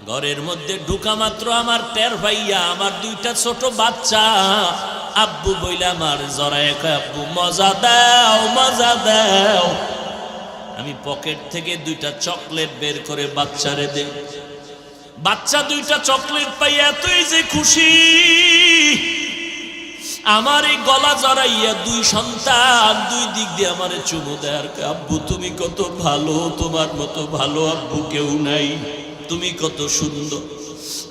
ঘরের মধ্যে ঢুকা মাত্র আমার টের ভাইয়া, আমার 2টা ছোট বাচ্চা আব্বু বইলা আমার জড়ায় কয়, আব্বু মজা দাও, মজা দাও। আমি পকেট থেকে 2টা চকলেট বের করে বাচ্চারে দেই। বাচ্চা 2টা চকলেট পাই এতই যে খুশি, আমার এই গলা জড়াইয়া 2 সন্তান 2 দিক দিয়ে আমারে চুমু দেয় আর কয়, আব্বু তুমি কত ভালো, তোমার মতো ভালো আব্বু কেউ নাই, তুমি কত সুন্দর।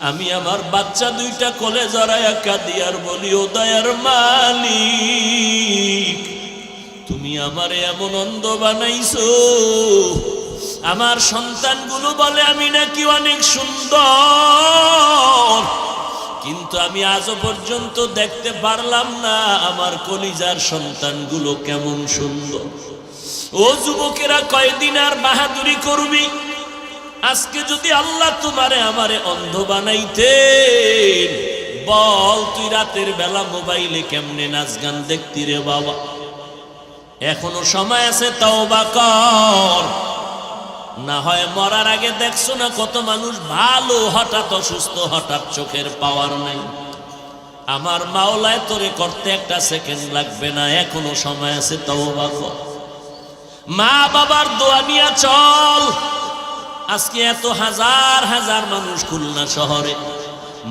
আমি আমার বাচ্চা 2টা কোলে জড়াইয়া কাঁদি আর বলি, ও দয়ার মালিক, তুমি আমারে এমন অন্ধ বানাইছো। আমার সন্তানগুলো বলে আমি নাকি অনেক সুন্দর, কিন্তু আমি আজও পর্যন্ত দেখতে পারলাম না আমার কলিজার সন্তানগুলো কেমন সুন্দর। ও যুবকেরা, কয়দিন আর বাহাদুরি করবি? আজকে যদি আল্লাহ তোমারে আমারে অন্ধ বানাইতেন, বল তুই রাতের বেলা মোবাইলে কেমনে নাচ গান দেখতি রে বাবা? এখনো সময় আছে, তওবা কর। না হয় মরার আগে দেখছো না কত মানুষ ভালো, হঠাৎ অসুস্থ, হঠাৎ চোখের পাওয়ার নাই। আমার মাওলায় তোরে করতে 1 সেকেন্ড লাগবে না, এখনো সময় আছে, তওবা কর। মা বাবার দোয়া নিয়ে চল। আজকে এত হাজার হাজার মানুষ খুলনা শহরে,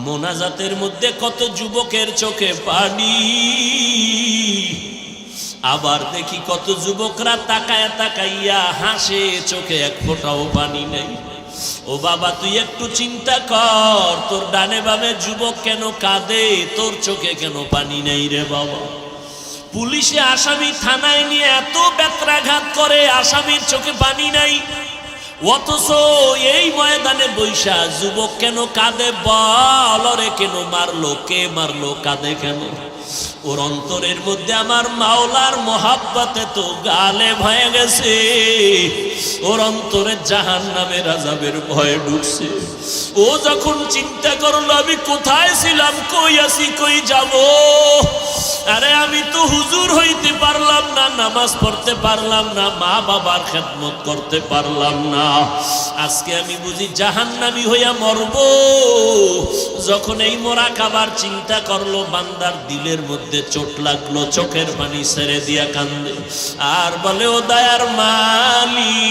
মোনাজাতের মধ্যে কত যুবকের চোখে পানি। আবার দেখি কত যুবকরা তাকায়া তাকাইয়া হাসে, চোখে 1 ফোঁটাও পানি নেই। ও বাবা, তুই একটু চিন্তা কর, তোর ডানে বামে যুবক কেন কাঁদে, তোর চোখে কেন পানি নেই রে বাবা? পুলিশে আসামি থানায় নিয়ে এত বেত্রাঘাত করে, আসামির চোখে পানি নাই, অথচ এই ময়দানে বৈশা যুবক কেন কাঁদে? বল রে, কেন মারলো, কে মারলো, কাঁদে কেন? ওর অন্তরের মধ্যে আমার মাওলার মোহাব্বতে তো গালেব হয়ে গেছে, ওর অন্তরে জাহান্নামের আযাবের ভয় ঢুকছে। ও যখন চিন্তা করলো, আমি কোথায় ছিলাম, কই আছি, কই যাব? আরে আমি তো হুজুর হইতে পারলাম না, নামাজ পড়তে পারলাম না, মা বাবার খেদমত করতে পারলাম না, আজকে আমি বুঝি জাহান্নামী হইয়া মরব। যখন এই মোরাকাবার চিন্তা করলো, বান্দার দিলের মধ্যে চোট লাগলো, চোখের পানি ছেড়ে দিয়া কান্দে আর বলে, ও দয়ার মালিক,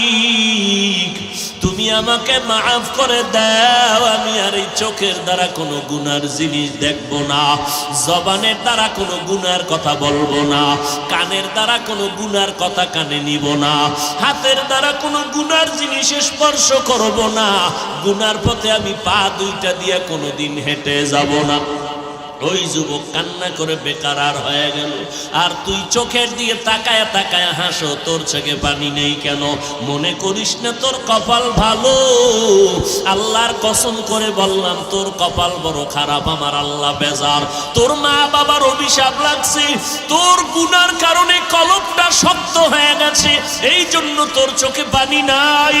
তুমি তুমি আমাকে মাফ করে দাও, আমি আর এই চোখের দ্বারা কোনো গুনার জিনিস দেখব না, জবানের দ্বারা কোনো গুনার কথা বলবো না, কানের দ্বারা কোনো গুনার কথা কানে নিব না, হাতের দ্বারা কোনো গুনার জিনিস স্পর্শ করব না, গুনার পথে আমি পা দুইটা দিয়ে কোনোদিন হেঁটে যাব না। ওই যুবক কান্না করে বেকার হয়ে গেল। আর তুই চোখের দিকে তাকায় তাকায় হাসো, তোর চোখে পানি নেই কেন? মনে করিস না তোর কপাল ভালো? আল্লাহর কসম করে বললাম তোর কপাল বড় খারাপ, আমার আল্লাহ বেজার। তোর মা বাবার অভিশাপ লাগছে, তোর গুনার কারণে কলবটা শক্ত হয়ে গেছে, এই জন্য তোর চোখে পানি নাই।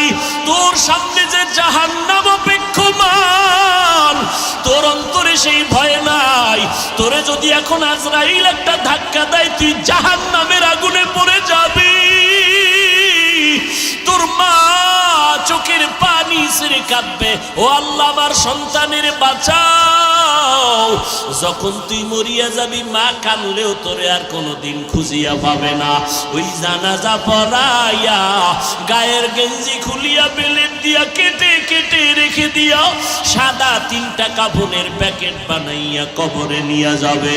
তোর সামনে যে জাহান্নাম অপেক্ষমান, তোর অন্তরে সেই ভয় নাই। তোরে যদি এখন আজরাইল একটা ধাক্কা দেয়, তুই জাহান্নামের আগুনে পড়ে যাবি। তোর মা চোখের পানি ছেড়ে কাঁদবে, ও আল্লাহ আমার সন্তানের বাঁচাও। যখন তুই মরিয়া যাবি, মা কানলেও তোরে আর কোনোদিন খুঁজিয়া পাবে না। ওই জানাজা পড়াইয়া গায়ের গেঞ্জি খুলিয়া বেলেট দিয়া কেটে কেটে রেখে দিও, সাদা 3টা কাফনের প্যাকেট বানাইয়া কবরে নিয়ে যাবে।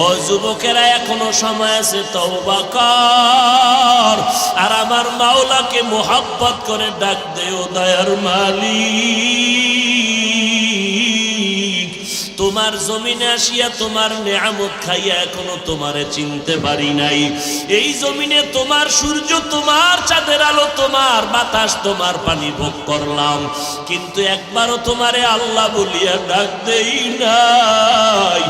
ও যুবকেরা, এখনো সময় আছে, তওবা কর আর আমার মাওলাকে মোহাব্বত করে ডাক দে, ও দয়ার মালিক। তোমার জমিনে আসিয়া তোমার নেয়ামত খাইয়া এখনো তোমারে চিনতে পারি নাই। এই জমিনে তোমার সূর্য, তোমার চাঁদের আলো, তোমার বাতাস, তোমার পানি ভোগ করলাম, কিন্তু একবারও তোমারে আল্লাহ বলিয়া ডাক দেই নাই।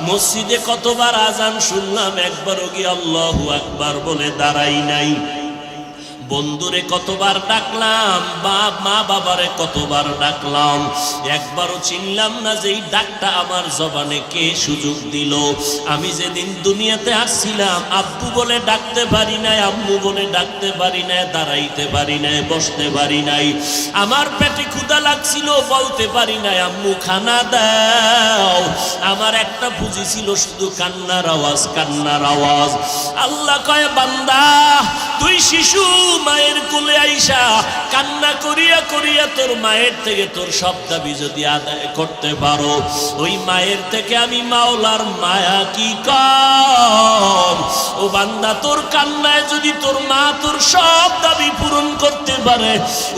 মসজিদে কতবার আজান শুনলাম, একবারও কি আল্লাহু আকবার বলে দাঁড়াই নাই। বন্ধুরে কতবার ডাকলাম, মা বাবারে কতবার ডাকলাম, একবারও চিনলাম না যে এই ডাকটা আমার জবানে কে সুযোগ দিল। আমি যেদিন দুনিয়াতে আসছিলাম, আব্বু বলে ডাকতে পারি নাই, আম্মু বলে ডাকতে পারি নাই, দাঁড়াইতে পারি নাই, বসতে পারি নাই। আমার পেটে ক্ষুধা লাগছিল, বলতে পারি নাই আম্মু খানা দাও। আমার একটা পুঁজি ছিল শুধু কান্নার আওয়াজ, কান্নার আওয়াজ। আল্লাহ কয়, বান্দা তুই শিশু মায়ের কোলে আইসা কান্না করিয়া করিয়া তোর মায়ের থেকে তোর সব দাবি যদি আদায় করতে পারো, ওই মায়ের থেকে আমি মাওলার মায়া কি কম? ও বান্দা, তোর কান্নায় যদি তোর মা তোর সব দাবি পূরণ করতে পারে,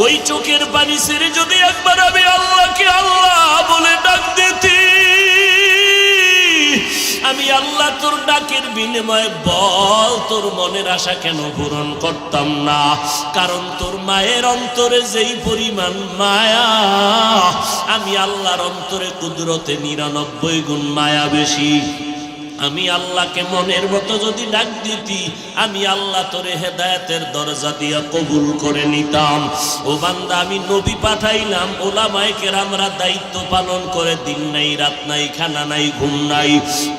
ওই চোখের পানি ছেড়ে যদি একবার আমি আল্লাহকে আল্লাহ বলে ডাক দিতি, আমি আল্লাহ তোর ডাকের বিনিময়ে বল তোর মনের আশা কেন পূরণ করতাম না? কারণ তোর মায়ের অন্তরে যেই পরিমাণ মায়া, আমি আল্লাহর অন্তরে কুদরতে 99 গুণ মায়া বেশি। আমি আল্লাহকে মনের মতো যদি ডাক দিতি, আমি আল্লাহ তোরে হেদায়েতের দরজা দিয়া কবুল করে নিতাম। ও বান্দা, আমি নবী পাঠাইলাম, ওলামায়ে কেরামরা দায়িত্ব পালন করে, দিন নাই রাত নাই, খানা নাই ঘুম নাই,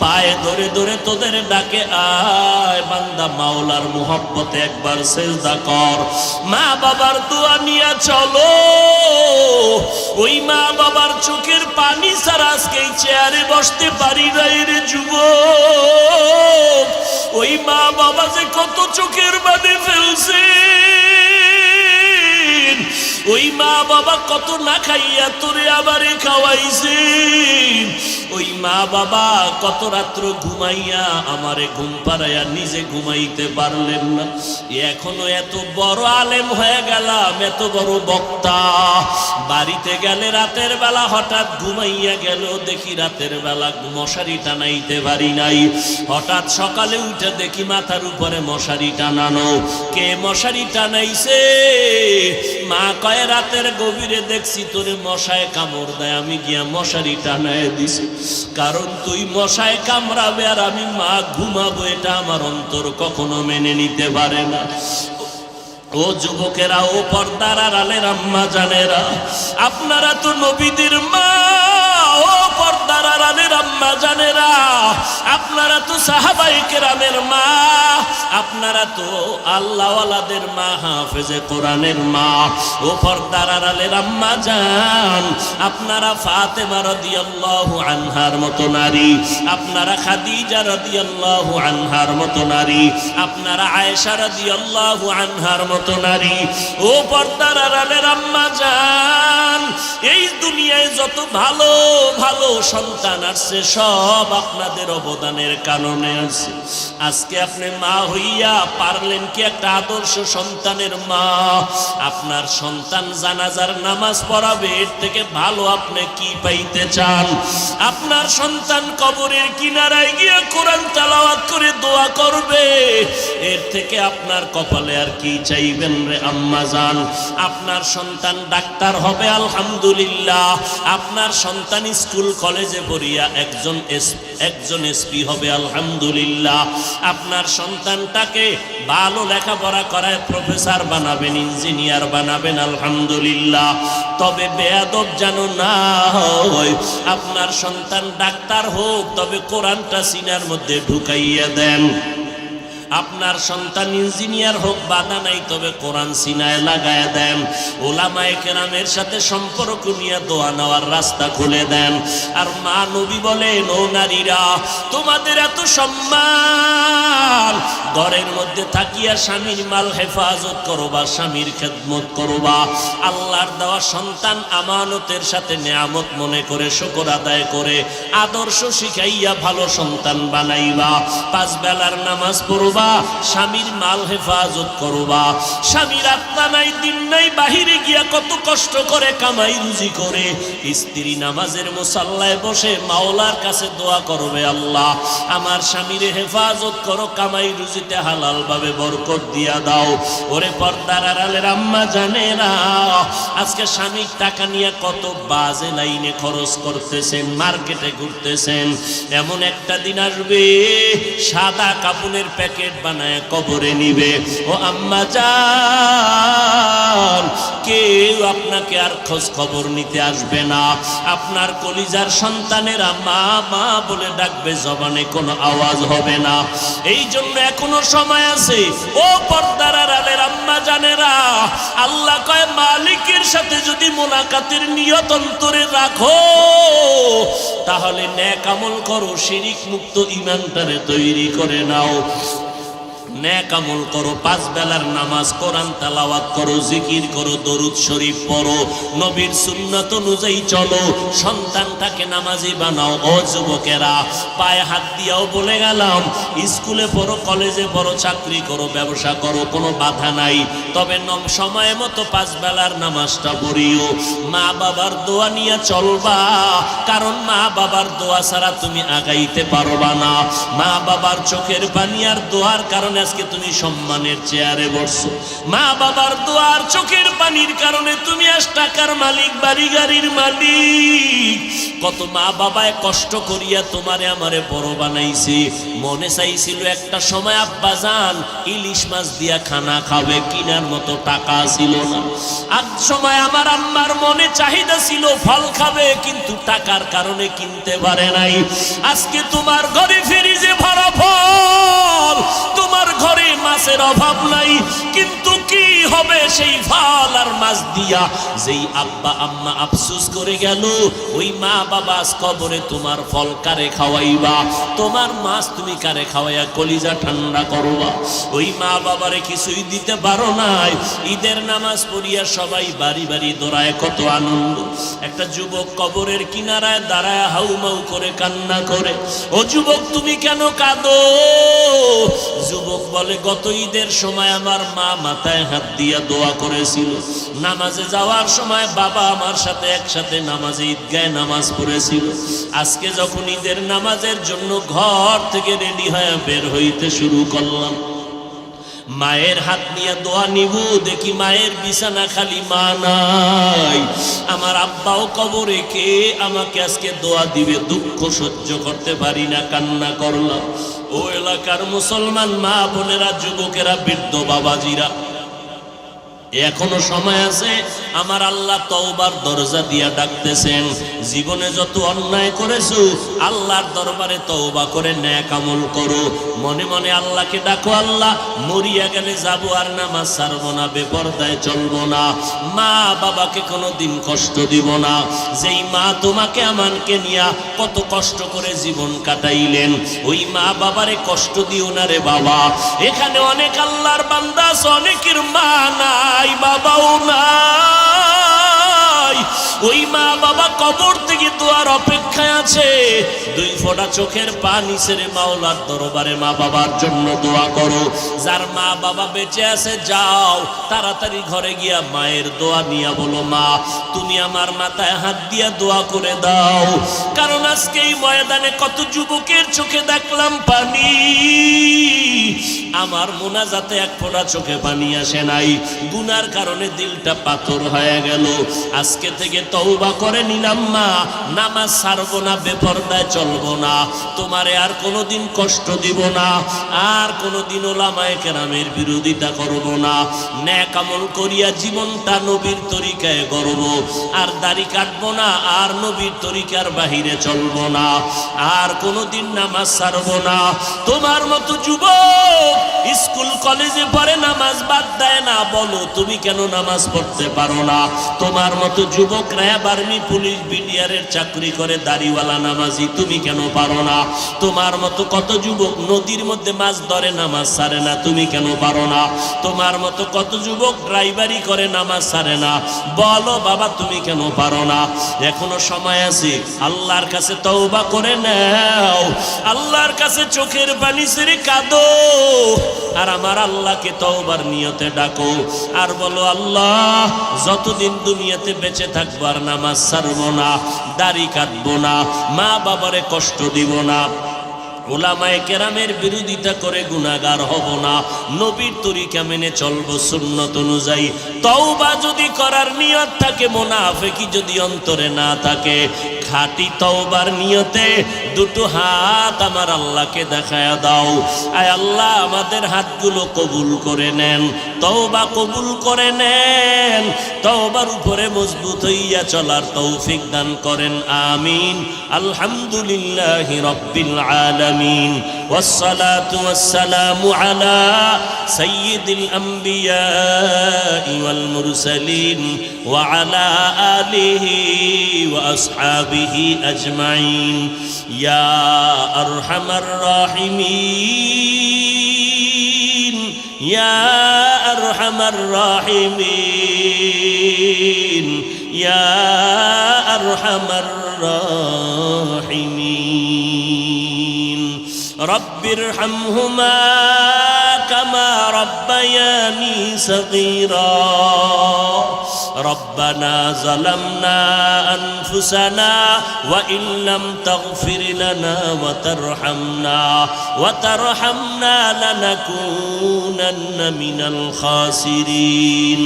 পায়ে ধরে ধরে তোদের ডাকে, আয় বান্দা মাওলার মুহাব্বতে একবার সেজদা কর, মা বাবার দোয়া নিয়ে চলো। ওই মা বাবার চোখের পানি ছাড়া আজকে এই চেয়ারে বসতে পারি নাই রে যুবক। ওই মা বাবা যে কত চোখের পানি ফেলছে, ওই মা বাবা কত না খাইয়া তোরে আবারে খাওয়াইছে, ওই মা বাবা কত রাত্র ঘুমাইয়া আমারে ঘুম পাড়াইয়া নিজে ঘুমাইতে পারলেন না। এখনো এত বড় আলেম হয়ে গেলাম, এত বড় বক্তা, বাড়িতে গেলে রাতের বেলা হঠাৎ ঘুমাইয়া গেল, দেখি রাতের বেলা মশারি টানাইতে পারি নাই। হঠাৎ সকালে উঠে দেখি মাথার উপরে মশারি টানানো। কে মশারি টানাইছে? মা কয়, রাতের গভীরে দেখছি তোরে মশায় কামড় দেয়, আমি গিয়া মশারি টানায় দিছি, কারণ তুই মশায় কামড়াবে আর আমি মা ঘুমাবো, এটা আমার অন্তর কখনো মেনে নিতে পারে না। ও যুবকেরা, ও পর্দার আড়ালের আম্মা জানেরা, আপনারা তো নবীদের মা। ও পর্দা পর্দার আড়ালের আম্মা জানেরা, আপনারা তো সাহাবায়ে কেরামের মা, আপনারা তো আল্লাহওয়ালাদের মা, হাফেজে কোরআনের মা। ও পর্দার আড়ালের আম্মা জান, আপনারা ফাতেমা রাদিয়াল্লাহু আনহার মতো নারী, আপনারা খাদিজা রাদিয়াল্লাহু আনহার মতো নারী, আপনারা আয়েশা রাদিয়াল্লাহু আনহার মতো নারী। ও পর্দার আড়ালের আম্মা জান, এই দুনিয়ায় যত ভালো ভালো সন্তান আসছে সব আপনাদের অবদানের কারণে আছে। আজকে আপনি মা হইয়া পারলেন কি একটা আদর্শ সন্তানের মা? আপনার সন্তান জানাজার নামাজ পড়াবে, এর থেকে ভালো আপনি কি পাইতে চান? আপনার সন্তান কবরের কিনারায় গিয়ে কোরআন তেলাওয়াত করে দোয়া করবে, এর থেকে আপনার কপালে আর কি চাইবেন রে আম্মা জান? আপনার সন্তান ডাক্তার হবে, আলহামদুলিল্লাহ। আপনার সন্তান স্কুল কলেজে পড়িয়া একজন এসপি হবে, আলহামদুলিল্লাহ। আপনার সন্তানটাকে ভালো লেখাপড়া করায় প্রফেসর বানাবেন, ইঞ্জিনিয়ার বানাবেন, আলহামদুলিল্লাহ। তবে বেয়াদব যেন না হয়, আপনার সন্তান ডাক্তার হোক, তবে কোরআনটা সিনার মধ্যে ঢুকাইয়া দেন। আপনার সন্তান ইঞ্জিনিয়ার হোক, বাধা নাই, তবে কোরআন সিনায় লাগায় দেন। ওলামায়ে কেরামের সাথে সম্পর্ক নিয়ে দোয়া নেওয়ার রাস্তা খুলে দেন। আর মা নবী বলেন, ও নারীরা, তোমাদের এত সম্মান, ঘরের মধ্যে থাকিয়া স্বামীর মাল হেফাজত করবা, স্বামীর খেদমত করবা। আল্লাহর দেওয়া সন্তান আমানতের সাথে নেয়ামত মনে করে শুকর আদায় করে আদর্শ শিখাইয়া ভালো সন্তান বানাইবা। 5 বেলার নামাজ পড়বা, স্বামীর মাল হেফাজত করবা। স্বামীর আত্মা নাই, দিন নাই, বাহিরে গিয়া কত কষ্ট করে কামাই রুজি করে স্ত্রী নামাজের মুসাল্লায় বসে মাওলার কাছে দোয়া করবে, আল্লাহ আমার স্বামীর হেফাজত করো, কামাই রুজিতে হালাল ভাবে বরকত দিয়া দাও। ওরে পর্দার আড়ালের আম্মা জানেরা, আজকে স্বামীর টাকা নিয়ে কত বাজে লাইনে খরচ করতেছেন, মার্কেটে ঘুরতেছেন। এমন একটা দিন আসবে সাদা কাপুনের প্যাকেট বানায় কবরে নিবে। ও আম্মা জান, কেউ আপনাকে আর খোঁজ খবর নিতে আসবে না। আপনার কলিজার সন্তানেরা মা মা বলে ডাকবে, জবানে কোনো আওয়াজ হবে না। এই জন্য এখনো সময় আছে। ও পর্দার আড়ালের আম্মা জানেরা, আল্লাহ কয় মালিকের সাথে যদি মোলাকাতের নিয়ত অন্তরে রাখো, তাহলে নেক আমল করো, শিরিক মুক্ত ঈমানটারে তৈরি করে নাও। নেক আমল করো, 5 বেলার নামাজ, কোরআন তেলাওয়াত করো, জিকির করো, দরুদ শরীফ পড়ো, নবীর সুন্নাত অনুযায়ী চলো, সন্তানটাকে নামাজি বানাও। ও যুবকেরা, পায়ে হাত দিয়াও বলে গেলাম, স্কুলে পড়ো, কলেজে পড়ো, চাকরি করো, ব্যবসা করো, কোনো বাধা নাই। তবে সময় মতো 5 বেলার নামাজটা পড়িও। মা বাবার দোয়া নিয়ে চলবা, কারণ মা বাবার দোয়া ছাড়া তুমি আগাইতে পারবা না। মা বাবার চোখের পানি আর দোয়ার কারণে আজকে তুমি সম্মানের চেয়ারে বসছো। মা বাবার দোয়ার চোখের পানির কারণে তুমি আজ টাকার মালিক, বাড়ি গাড়ির মালিক। কত মা বাবায় কষ্ট করিয়া তোমারে আমারে বড় বানাইছে। মনে চাইছিল একটা সময় আব্বা জান ইলিশ মাছ দিয়া খানা খাবে, কিনার মতো টাকা ছিল না। আজ সময় আমার আম্মার মনে চাহিদা ছিল ফল খাবে, কিন্তু টাকার কারণে কিনতে পারে নাই। আজকে তোমার ঘরে ফ্রিজে ভরা ফল, তোমার ঘরে মাছের অভাব নাই, কিন্তু কি হবে সেই ফল আর মাছ দিয়া? যেই আব্বা আম্মা আফসোস করে গেল, ওই মা বাবা আজ কবরে তোমার ফল কারে খাওয়াইবা, তোমার মাছ তুমি কারে খাওয়াইয়া কলিজা ঠান্ডা করবা? ওই মা বাবারে কিছুই দিতে পারো নাই। ঈদের নামাজ পড়িয়া সবাই বাড়ি বাড়ি দৌড়ায়, কত আনন্দ। একটা যুবক কবরের কিনারায় দাঁড়ায় হাউমাউ করে কান্না করে। ও যুবক, তুমি কেন কাঁদো? যুবক বলে, গত ঈদের সময় আমার মা মাথায় হাত দিয়া দোয়া করেছিল। নামাজে যাওয়ার সময় বাবা আমার সাথে একসাথে নামাজে ঈদগাহে নামাজ পড়েছিল। আজকে যখন ঈদের নামাজের জন্য ঘর থেকে রেডি হয়ে বের হইতে শুরু করলাম, মায়ের হাত নিয়ে দোয়া নিব, দেখি মায়ের বিছানা খালি, মা নাই। আমার আব্বাও কবরে, কে আমাকে আজকে দোয়া দিবে? দুঃখ সহ্য করতে পারি না, কান্না করলাম। ও এলাকার মুসলমান মা বোনেরা, যুবকেরা, বৃদ্ধ বাবাজিরা, এখনো সময় আছে। আমার আল্লাহ তওবার দরজা দিয়া ডাকতেছেন। জীবনে যত অন্যায় করেছো আল্লাহর দরবারে তওবা করে নেক আমল করো। মনে মনে আল্লাহকে ডাকো, আল্লাহ মরিয়া গেলে যাবো আর নামাজ ছাড়বো না, বেপরদায় চলবো না, মা বাবাকে কোনোদিন কষ্ট দিব না। যেই মা তোমাকে আমাকে নিয়া কত কষ্ট করে জীবন কাটাইলেন, ওই মা বাবারে কষ্ট দিও না রে বাবা। এখানে অনেক আল্লাহর বান্দা আছে, অনেকের মা নাই, বাবাও নাই। ওই মা বাবা কবর থেকে দোয়ার অপেক্ষায় আছে। দুই ফোঁটা চোখের পানি ছেড়ে মাওলার দরবারে মা বাবার জন্য দোয়া করো। যার মা বাবা বেঁচে আছে যাও তাড়াতাড়ি ঘরে গিয়া মায়ের দোয়া নিয়া বলো, মা তুমি আমার মাথায় হাত দিয়া দোয়া করে দাও। কারণ আজকে এই ময়দানে কত যুবকের চোখে দেখলাম পানি, আমার মোনাজাতে এক ফোঁটা চোখে পানি আসে নাই। গুনার কারণে দিলটা পাথর হয়ে গেল। আজকে থেকে তওবা করে নিলাম, মা নামাজ ছাড়বো না, বেপরদায় চলবো না, তোমারে আর কোনোদিন কষ্ট দিব না, আর কোনোদিন ওলামায়ে কেরামের বিরোধিতা করব না, নেক আমল করিয়া জীবনটা নবীর তরিকায় গড়ব, আর দাড়ি কাটবো না, আর নবীর তরিকার বাহিরে চলবো না, আর কোনোদিন নামাজ ছাড়বো না। তোমার মতো যুবক স্কুল কলেজে পড়ে নামাজ বাদ দেয় না, বলো তুমি কেন নামাজ পড়তে পারো না? তোমার মতো যুবক র্যাব আর্মি পুলিশ বিডিআরের চাকরি করে দাড়িওয়ালা নামাজি, তুমি কেন পারো না? তোমার মতো কত যুবক নদীর মধ্যে মাছ ধরে নামাজ ছাড়ে না, তুমি কেন পারো না? তোমার মতো কত যুবক ড্রাইভারি করে নামাজ ছাড়ে না, বলো বাবা তুমি কেন পারো না? এখনো সময় আছে, আল্লাহর কাছে তওবা করে নাও, আল্লাহর কাছে চোখের পানি ছেড়ে কাঁদো, আর আমার আল্লাহকে তওবার নিয়তে ডাকো, আর বলো আল্লাহ যতদিন দুনিয়াতে বেঁচে থাকবো আর নামাজ ছাড়বো না, দাড়ি কাটবো না, মা বাবারে কষ্ট দিব না, ওলামায়ে কেরামের বিরোধিতা করে গুনাহগার হব না, নবীর তরিকা মেনে চলবো সুন্নত অনুযায়ী। তওবা যদি করার নিয়ত থাকে, মুনাফিকি যদি অন্তরে না থাকে, খাঁটি তওবার নিয়তে দুটো হাত আমার আল্লাহকে দেখায়া দাও। আয় আল্লাহ আমাদের হাতগুলো কবুল করে নেন, তওবা কবুল করে নেন, তওবার উপরে মজবুত হইয়া চলার তৌফিক দান করেন, আমিন। আলহামদুলিল্লাহি রাব্বিল আলামিন, ওয়াসসালাতু ওয়াসসালামু আলা সাইয়্যিদিল আম্বিয়া ওয়াল মুরসালিন ওয়া আলা আলিহি ওয়া আসহাবিহি আজমাইন। ইয়া আরহামার রাহিমিন, ইয়া আরহামার রাহিমিন, ইয়া আরহামার রাহিমিন। রব্বিরহামহুমা কামা রব্বায়ানি সগীরা। ربنا ظلمنا أنفسنا وإن لم تغفر لنا وترحمنا لنكونن من الخاسرين.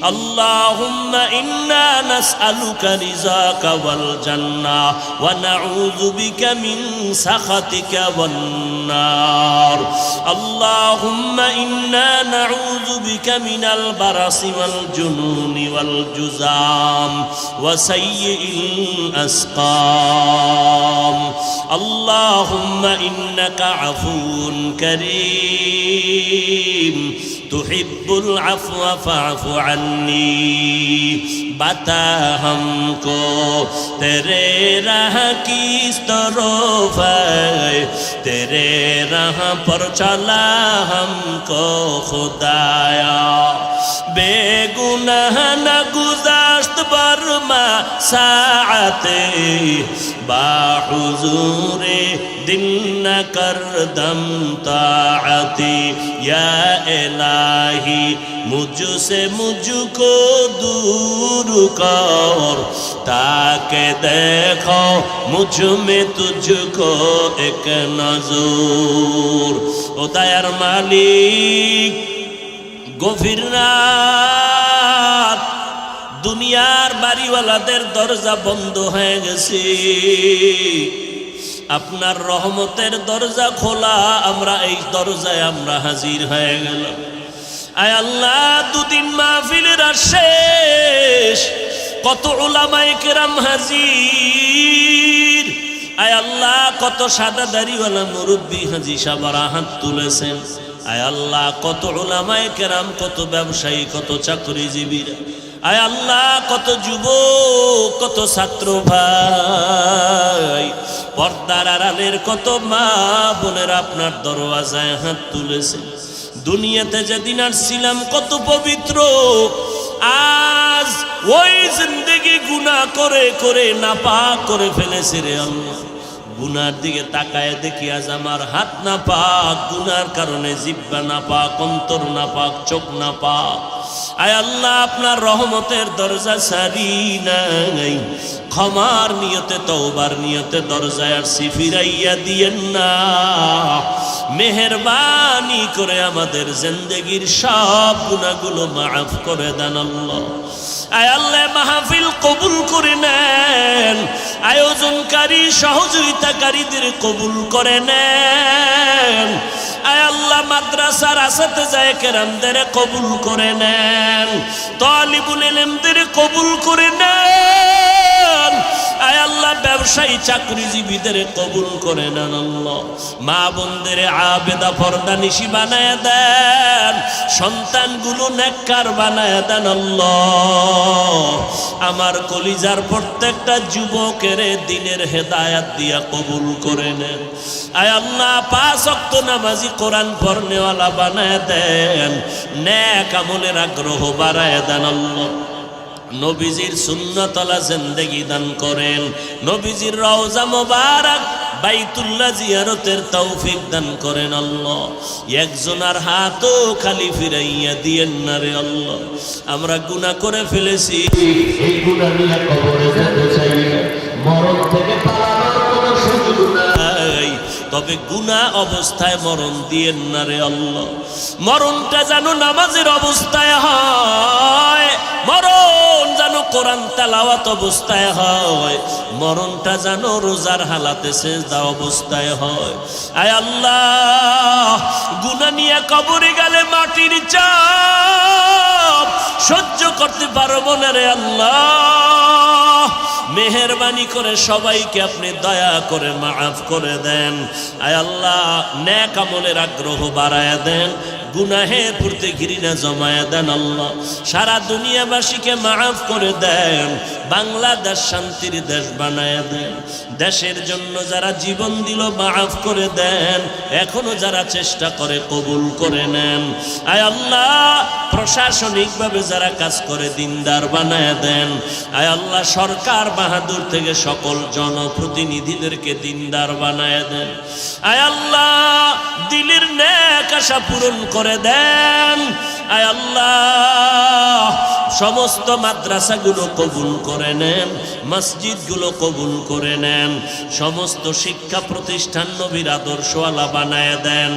اللهم إنا نسألك رضاك والجنة ونعوذ بك من سخطك والنار. اللهم إنا نعوذ بك من البرص والجنون والجذام وسيء الأسقام. اللهم إنك عفو كريم تحب العفو فاعف عني. बता हमको तेरे राह की तरफ है, तेरे राह पर चला हमको खुदाया. बेगुनाह न गुज़श्त बरमा साअते, बाहुज़ूरे दिन न करदम ताअती. या इलाही मुझसे मुझको दूर कर, ताकि देखो मुझ में तुझको एक नजर. ও দয়ার মালিক, গভীর রাত, দুনিয়ার বাড়িওয়ালাদের দরজা বন্ধ হয়ে গেছে, আপনার রহমতের দরজা খোলা, আমরা এই দরজায় আমরা হাজির হয়ে গেলাম. আয় আল্লাহ দুদিন মাহফিলের আর শেষ, কত উলামায়ে কেরাম হাজির। আয় আল্লাহ কত সাদা দাড়িওয়ালা মুরব্বী হাজি সাহেবরা হাত তুলেছেন। আয় আল্লাহ কত উলামায়ে কেরাম, কত ব্যবসায়ী, কত চাকরিজীবীরা, আয় আল্লাহ কত যুবক, কত ছাত্র ভাই, পর্দার আড়ালের কত মা বোনেরা আপনার দরওয়াজায় হাত তুলেছে। দুনিয়াতে যেদিন আসছিলাম কত পবিত্র, আজ ওই জিন্দেগি গুনাহ করে করে নাপাক করে ফেলেছে রে আল্লাহ। গুনার দিকে তাকায় দেখি আজ আমার হাত নাপাক, গুনার কারণে জিহ্বা নাপাক, অন্তর নাপাক, চোখ নাপাক। আয় আল্লাহ আপনার রহমতের দরজা সারি নাই, ক্ষমার নিয়তে তওবার নিয়তে দরজায় আসছি, ফিরাইয়া দিয়েন না। মেহেরবানি করে আমাদের জিন্দেগির সব গুনাহগুলো মাফ করে দেন আল্লাহ। আয় আল্লাহ মাহফিল কবুল করে নেন, আয়োজনকারী সহযোগিতাকারীদের কবুল করে নেন। আয় আল্লাহ মাদ্রাসার আসাতেজায়ে কেরামদের কবুল করে নেন, তালিবুল ইলমদের কবুল করে নেন। আয় আল্লাহ ব্যবসায়ী চাকরিজীবীদের কবুল করে নেন আল্লাহ। মা বোনদের আবেদা পর্দানিশী বানায় দেন, সন্তানগুলো নেককার বানায় দেন আল্লাহ। আমার কলিজার প্রত্যেকটা যুবকের দিনের হেদায়াত দিয়া কবুল করে নেন। আয় আল্লাহ 5 ওয়াক্ত নামাজি, কোরআন পড়নেওয়ালা বানায় দেন, নেক আমলের আগ্রহ বাড়ায় দেন আল্লাহ। নবীজির সুন্নতলা জিন্দেগি দান করেন, নবীজির রওজা মোবারক বাইতুল্লাহ জিয়ারতের তৌফিক দান করেন আল্লাহ। একজনের হাতও খালি ফিরাইয়া দিয়েন না রে আল্লাহ। আমরা গুনাহ করে ফেলেছি, এই গুনাহ নিয়ে কবরে যেতে চাই না, মরণ থেকে পালানোর কোনো সুযোগ নাই। তবে গুনাহ অবস্থায় মরণ দিয়েন না রে আল্লাহ। মরণটা যেন নামাজের অবস্থায় হয়, মরণ যেন কোরআন তেলাওয়াত অবস্থায় হয়, মরণটা যেন রোজার হালাতে সেজদা অবস্থায় হয়। আয় আল্লাহ গুনাহ নিয়ে কবরে গেলে মাটির চাপ সহ্য করতে পারবো না রে আল্লাহ। মেহেরবানি করে সবাইকে আপনি দয়া করে মাফ করে দেন। আয় আল্লাহ নেক আমলের আগ্রহ বাড়ায় দেন, গুনাহের প্রতি ঘৃণা জমায়া দেন আল্লাহ। সারা দুনিয়াবাসীকে মাফ করে দেন, বাংলাদেশ শান্তির দেশ বানায়া দেন। দেশের জন্য যারা জীবন দিল মাফ করে দেন, এখনো যারা চেষ্টা করে কবুল করে নেন। আয় আল্লাহ প্রশাসনিকভাবে যারা কাজ করে দিনদার বানায়া দেন। আয় আল্লাহ সরকার বাহাদুর থেকে সকল জনপ্রতিনিধিদেরকে দিনদার বানায়া দেন। আয় আল্লাহ দিলের নেক আশা পূরণ করে দেন। আয় আল্লাহ সমস্ত মাদ্রাসাগুলো কবুল করে নেন, মসজিদগুলো কবুল করে নেন, সমস্ত শিক্ষা প্রতিষ্ঠান নবীর আদর্শওয়ালা বানায় দেন।